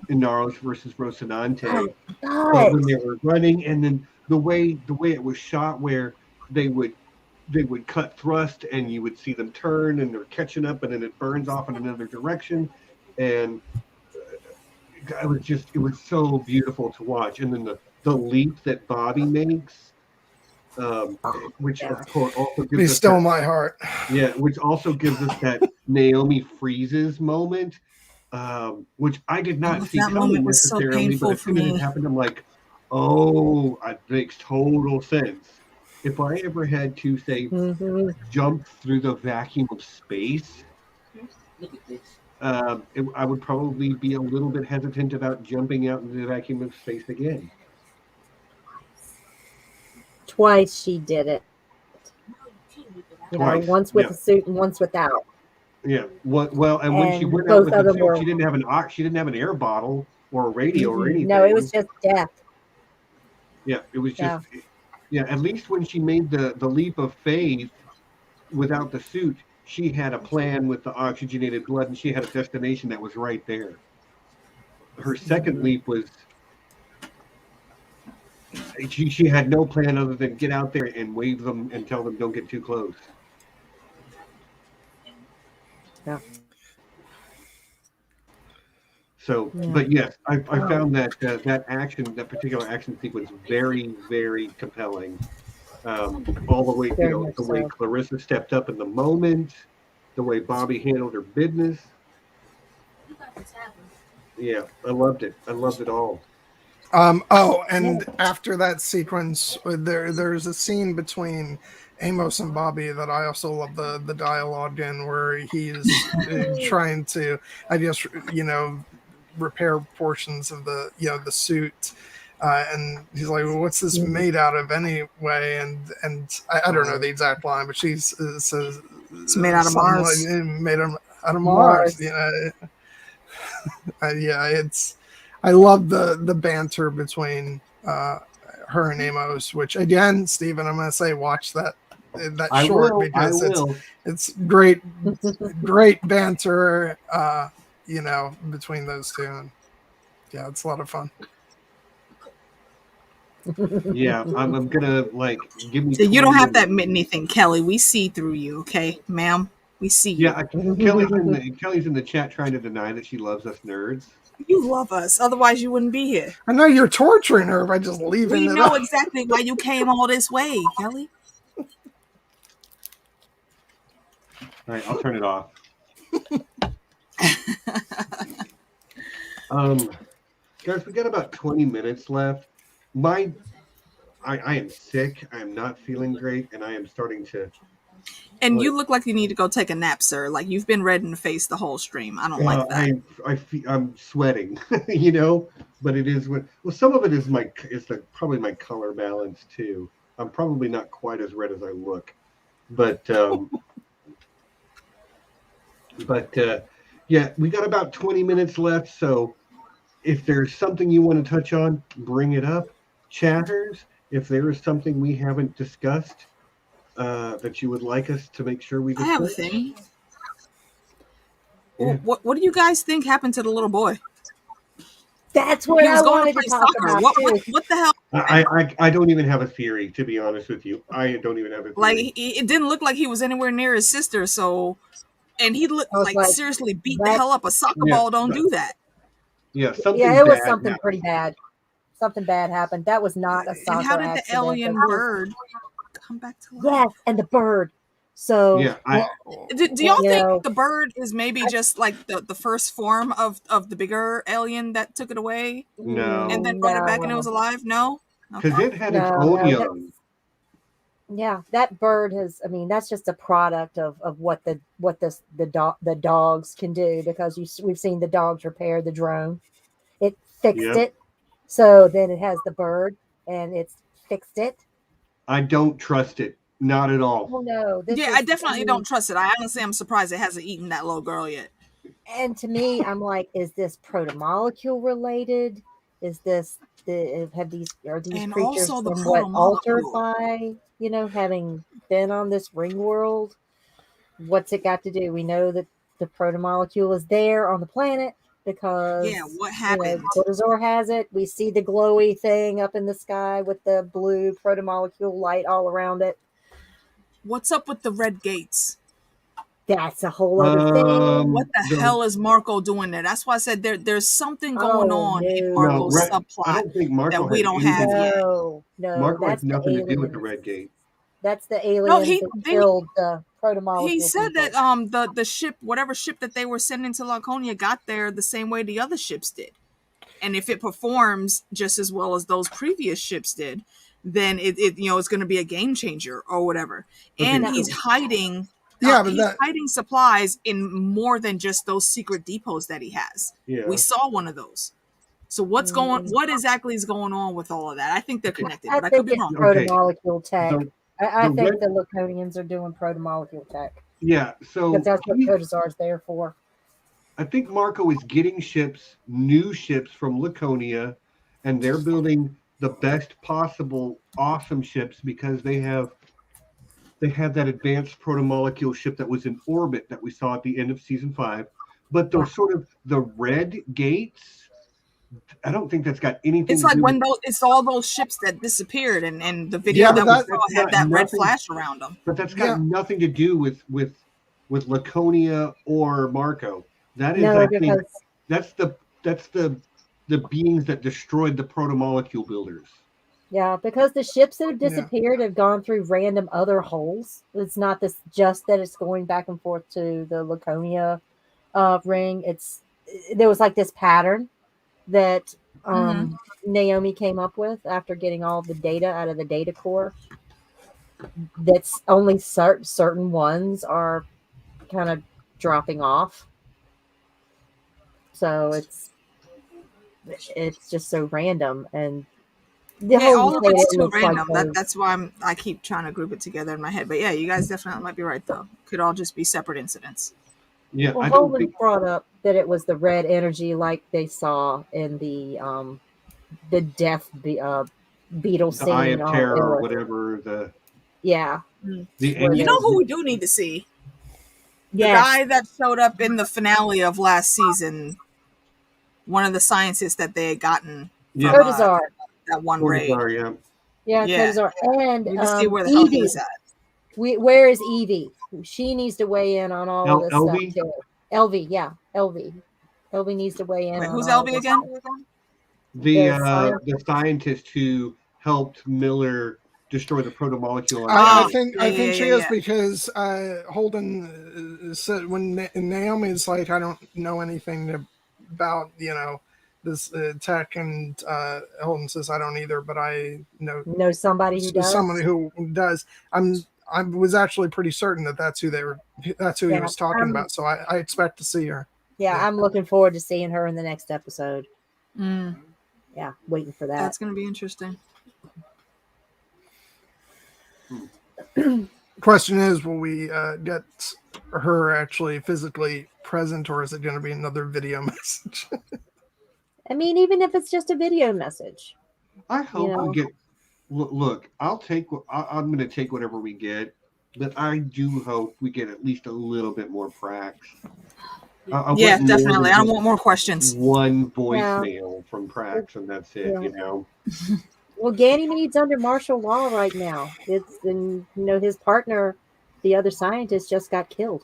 Inaros versus Rocinante, but when they were running, and then the way it was shot, where they would cut thrust and you would see them turn and they're catching up, and then it burns off in another direction, and it was so beautiful to watch. And then the leap that Bobby makes, which of course also gives us still my heart. Yeah, which also gives us that Naomi freezes moment, which I did not see coming necessarily, but as soon as it happened, I'm like, oh, it makes total sense. If I ever had to say jump through the vacuum of space, I would probably be a little bit hesitant about jumping out into the vacuum of space again. Twice she did it. Once with the suit and once without. Yeah. Well, and when she went out with the suit, she didn't have an air bottle or a radio or anything. No, it was just death. Yeah, it was just at least when she made the leap of faith without the suit, she had a plan with the oxygenated blood, and she had a destination that was right there. Her second leap was she had no plan other than get out there and wave them and tell them don't get too close. Yeah. So, but yes, I found that that particular action sequence very, very compelling. All the way, the way Clarissa stepped up in the moment, the way Bobby handled her business. Yeah, I loved it. I loved it all. And after that sequence, there's a scene between Amos and Bobby that I also love the dialogue in, where he's trying to, I guess, repair portions of the suit, and he's like, well, what's this made out of anyway? And I don't know the exact line, but she says it's made out of Mars. Made out of Mars. I love the banter between her and Amos, which again, Stephen, I'm going to say, watch that short because it's great banter, between those two. And yeah, it's a lot of fun. Yeah, I'm gonna give me. So you don't have to admit anything, Kelly. We see through you, okay, ma'am? We see you. Yeah, Kelly's in the chat trying to deny that she loves us nerds. You love us, otherwise you wouldn't be here. I know you're torturing her by just leaving. We know exactly why you came all this way, Kelly. All right, I'll turn it off. Guys, we got about 20 minutes left. I am sick. I am not feeling great, and I am starting to. And you look like you need to go take a nap, sir. Like you've been red in the face the whole stream. I don't like that. I'm sweating, but it is well. Some of it is probably my color balance too. I'm probably not quite as red as I look, but yeah, we got about 20 minutes left. So if there's something you want to touch on, bring it up. Chatters, if there is something we haven't discussed that you would like us to make sure we discuss. I have a thing. Yeah. What do you guys think happened to the little boy? That's what I wanted to talk about. What the hell? I don't even have a theory, to be honest with you. I don't even have a theory. Like it didn't look like he was anywhere near his sister. So, and he looked like seriously beat the hell up. A soccer ball don't do that. Yeah, it was something pretty bad. Something bad happened. That was not a soccer accident. And how did the alien bird come back to life? Yes, and the bird. So Yeah, Do y'all You think know, the bird is maybe just like the first form of the bigger alien that took it away No. and then brought it back and it was no, alive? No. because Okay. it had its no, own no. young. Yeah, that bird has. I mean, that's just a product of what the dogs can do, because we've seen the dogs repair the drone. It fixed Yep. it, so then it has the bird, and it's fixed it. I don't trust it. Not at all. Oh no, this Yeah, is. I definitely mean, don't trust it. I honestly am surprised it hasn't eaten that little girl yet. And to me, I'm like, is this protomolecule related? Is this are these And creatures also the somewhat altered protomolecule. by, having been on this ring world? What's it got to do? We know that the protomolecule is there on the planet because Yeah, what happened? Cortazor has it. We see the glowy thing up in the sky with the blue protomolecule light all around it. What's up with the red gates? That's a whole other thing. What the hell is Marco doing there? That's why I said there's something going Oh, on in no. Marco's I subplot don't think Marco that we had don't anything. have yet. No, Marco that's has the nothing to do with the aliens. Red Gate. That's the No, aliens that killed the protomolecule. he said people. that the ship, whatever ship that they were sending to Laconia, got there the same way the other ships did. And if it performs just as well as those previous ships did, then it's going to be a game changer or whatever. Okay. And he's hiding. Yeah, but he's hiding supplies in more than just those secret depots that he has. Yeah. We saw one of those. So what exactly is going on with all of that? I think they're connected, but I could think be it's wrong. Okay. protomolecule tech. I the think red- the Laconians are doing protomolecule tech. Yeah, so Because that's what Cortazar's there for. I think Marco is getting new ships from Laconia, and they're building the best possible awesome ships because they have that advanced protomolecule ship that was in orbit that we saw at the end of season 5. But those sort of the red gates, I don't think that's got anything It's to like do when with, it's all those ships that disappeared and the video Yeah, but that we that- saw had that red flash around them. but that's got nothing to do with Laconia or Marco. That is, No, I think, because that's the beings that destroyed the protomolecule builders. because the ships that have disappeared have gone through random other holes. It's not just that it's going back and forth to the Laconia ring. There was like this pattern that Naomi came up with after getting all the data out of the data core. That's only certain ones are kind of dropping off. So it's just so random, and all of it's too random. Like That's why I keep trying to group it together in my head. But yeah, you guys definitely might be right though. Could all just be separate incidents. Yeah, well, I don't Holden think brought up that it was the red energy, like they saw in the death beetle the Eye scene of on Terror or Earth. whatever the You know who we do need to see? The guy that showed up in the finale of last season, one of the scientists that they had gotten from Cortazar. That one raid. Cortazar, Cortazar. And need to see where the hell Evie. he's at. Where is Evie? She needs to weigh in on all of this Elvie? stuff too. Elvie. Elvie needs to weigh in. Wait, on who's all Elvie this again? stuff. the scientist who helped Miller destroy the protomolecule. I think she is because Holden said when Naomi's like, I don't know anything about this tech, and Holden says I don't either, but I know somebody who does. Somebody who does. I was actually pretty certain that's who he was talking about. So I expect to see her. Yeah, I'm looking forward to seeing her in the next episode. Mm. Yeah, waiting for that. That's going to be interesting. Question is, will we get her actually physically present, or is it going to be another video message? I mean, even if it's just a video message. I hope we get. Look, I'm going to take whatever we get, but I do hope we get at least a little bit more Prax. Yeah, definitely. I don't want more questions. One voicemail from Prax, and that's it. Well, Ganymede's under martial law right now. His partner, the other scientist, just got killed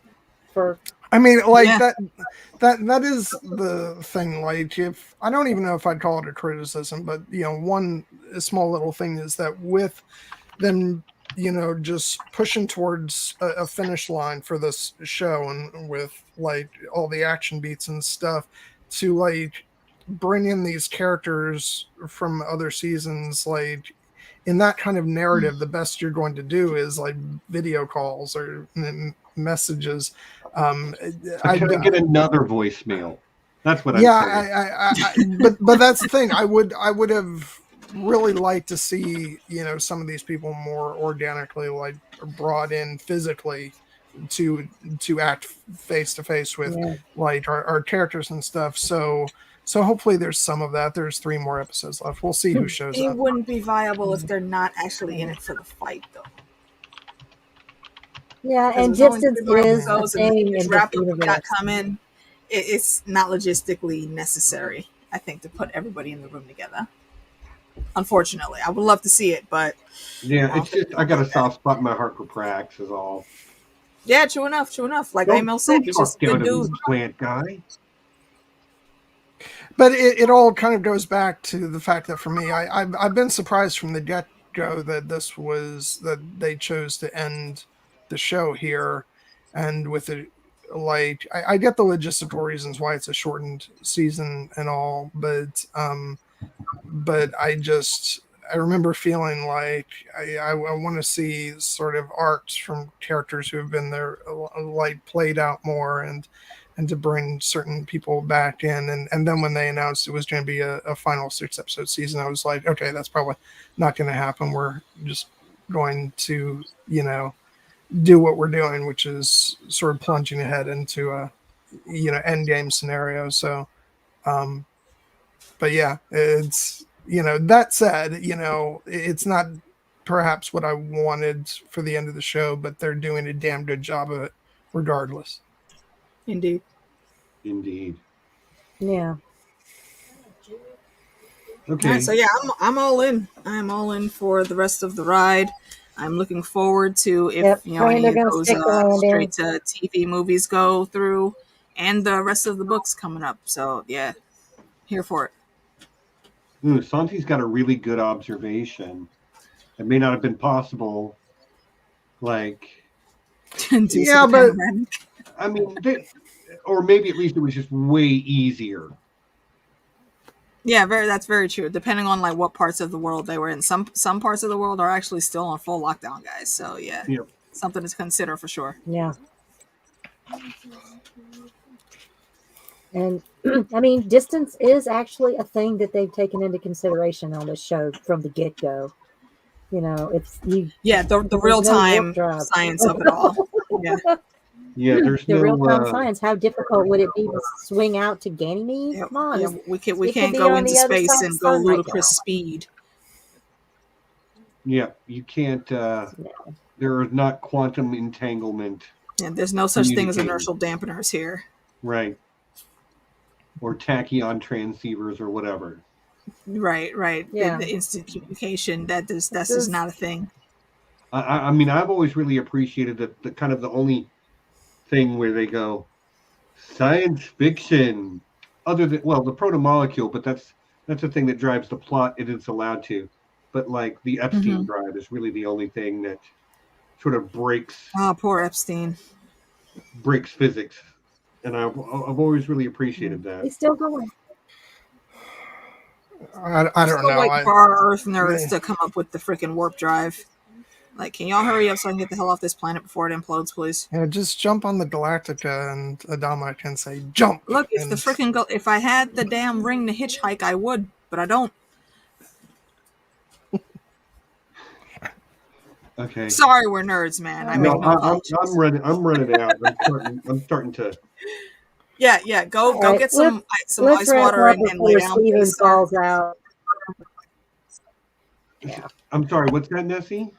for. I mean, like that is the thing. Like, if I don't even know if I'd call it a criticism, but one small little thing is that with them, just pushing towards a finish line for this show, and with like all the action beats and stuff, to like bring in these characters from other seasons, like in that kind of narrative, the best you're going to do is like video calls or messages. Can I get another voicemail? That's what I'm saying. But that's the thing. I would have really liked to see some of these people more organically, like brought in physically to act face to face with like our characters and stuff. So hopefully there's some of that. There's 3 more episodes left. We'll see who shows up. It wouldn't be viable if they're not actually in it for the fight, though. Yeah, and distance is a thing in wrap this up universe. that come in. It's not logistically necessary, I think, to put everybody in the room together. Unfortunately, I would love to see it, but yeah, it's just I got a soft spot in my heart for Prax is all. Yeah, true enough. Like Emil said, he's just a good dude. Plant guy. But it all kind of goes back to the fact that for me, I've been surprised from the get-go that they chose to end the show here, and with it, like I get the logistical reasons why it's a shortened season and all, but I remember feeling like I want to see sort of arcs from characters who have been there, like played out more, and to bring certain people back in. And then when they announced it was going to be a final 6-episode season, I was like, okay, that's probably not going to happen. We're just going to, do what we're doing, which is sort of plunging ahead into a, end game scenario. So, but yeah, it's, that said, it's not perhaps what I wanted for the end of the show, but they're doing a damn good job of it regardless. Indeed. Yeah. Okay. Right, so yeah, I'm all in. I'm all in for the rest of the ride. I'm looking forward to if any of those straight to TV movies go through, and the rest of the books coming up. So yeah, here for it. Santi's got a really good observation. It may not have been possible, like. Yeah, but I mean, or maybe at least it was just way easier. Yeah, that's very true. Depending on like what parts of the world they were in, some parts of the world are actually still on full lockdown, guys. So yeah, something to consider for sure. Yeah. And I mean, distance is actually a thing that they've taken into consideration on this show from the get-go. It's you. Yeah, the real time science of it all. Yeah, there's the no real time science. How difficult would it be to swing out to Ganymede? Yeah, Come on, yeah, we can't go into space and go ludicrous speed. Yeah, you can't. There is not quantum entanglement. Yeah, there's no such thing as inertial dampeners here. Right. Or tachyon transceivers or whatever. Right. Yeah. The instant communication, that's just not a thing. I mean, I've always really appreciated the kind of the only thing where they go science fiction, other than the proto-molecule, but that's the thing that drives the plot. It is allowed to, but like the Epstein drive is really the only thing that sort of breaks. Oh, poor Epstein. Breaks physics, and I've always really appreciated that. He's still going. I don't know. Like for our Earth nerds to come up with the freaking warp drive. Like, can y'all hurry up so I can get the hell off this planet before it implodes, please? Yeah, just jump on the Galactica, and Adama can say jump. Look, if I had the damn ring to hitchhike, I would, but I don't. Okay. Sorry, we're nerds, man. I'm running out. I'm starting to. Yeah. Go right, get some ice water and lay down. Steven falls out. Yeah. I'm sorry. What's that, Nessie?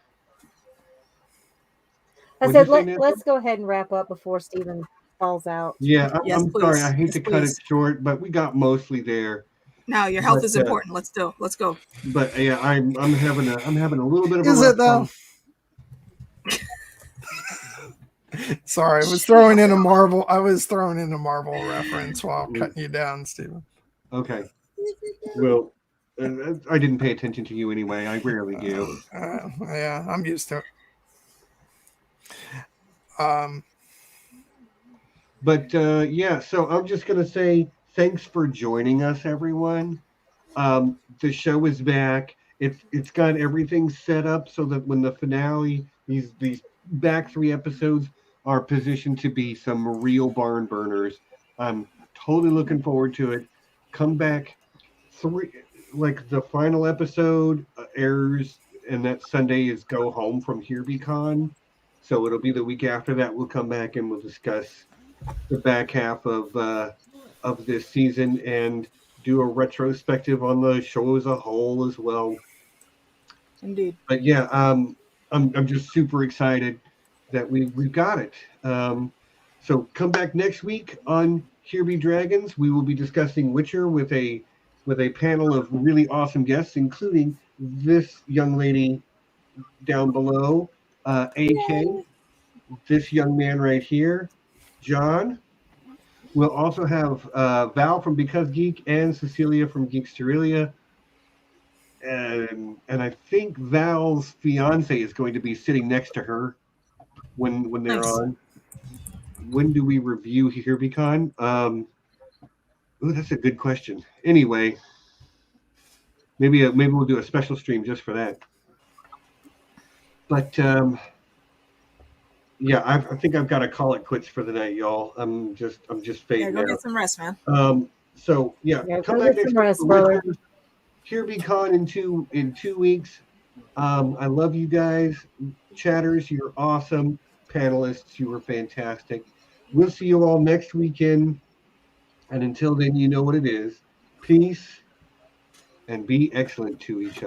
I said, let's go ahead and wrap up before Steven falls out. Yeah, I'm sorry. I hate to cut it please. short, but we got mostly there. No, your health is important. Let's go. But yeah, I'm having a little bit of. Is it though? Sorry, I was throwing in a Marvel reference while cutting you down, Steven. Okay. Well, I didn't pay attention to you anyway. I rarely do. Yeah, I'm used to it. But yeah, so I'm just gonna say thanks for joining us, everyone. The show is back. It's got everything set up so that when the finale, these back 3 episodes are positioned to be some real barn burners. I'm totally looking forward to it. Come back three, like the final episode airs, and that Sunday is go home from HereBeCon. So it'll be the week after that. We'll come back and we'll discuss the back half of this season and do a retrospective on the show as a whole as well. Indeed. But yeah, I'm just super excited that we've got it. So come back next week on Here Be Dragons. We will be discussing Witcher with a panel of really awesome guests, including this young lady down below, AK, this young man right here, John. We'll also have Val from Because Geek and Cecilia from Geeksteria. And I think Val's fiance is going to be sitting next to her when they're Nice. on. When do we review HereBeCon? Ooh, that's a good question. Anyway, maybe we'll do a special stream just for that. But yeah, I think I've got to call it quits for the night, y'all. I'm just fading Yeah, go out. get some rest, man. So yeah, Yeah, come go back get next some week rest, for brother. Witcher. HereBeCon in 2 weeks. I love you guys, chatters. You're awesome. Panelists, you were fantastic. We'll see you all next weekend. And until then, you know what it is. Peace and be excellent to each other.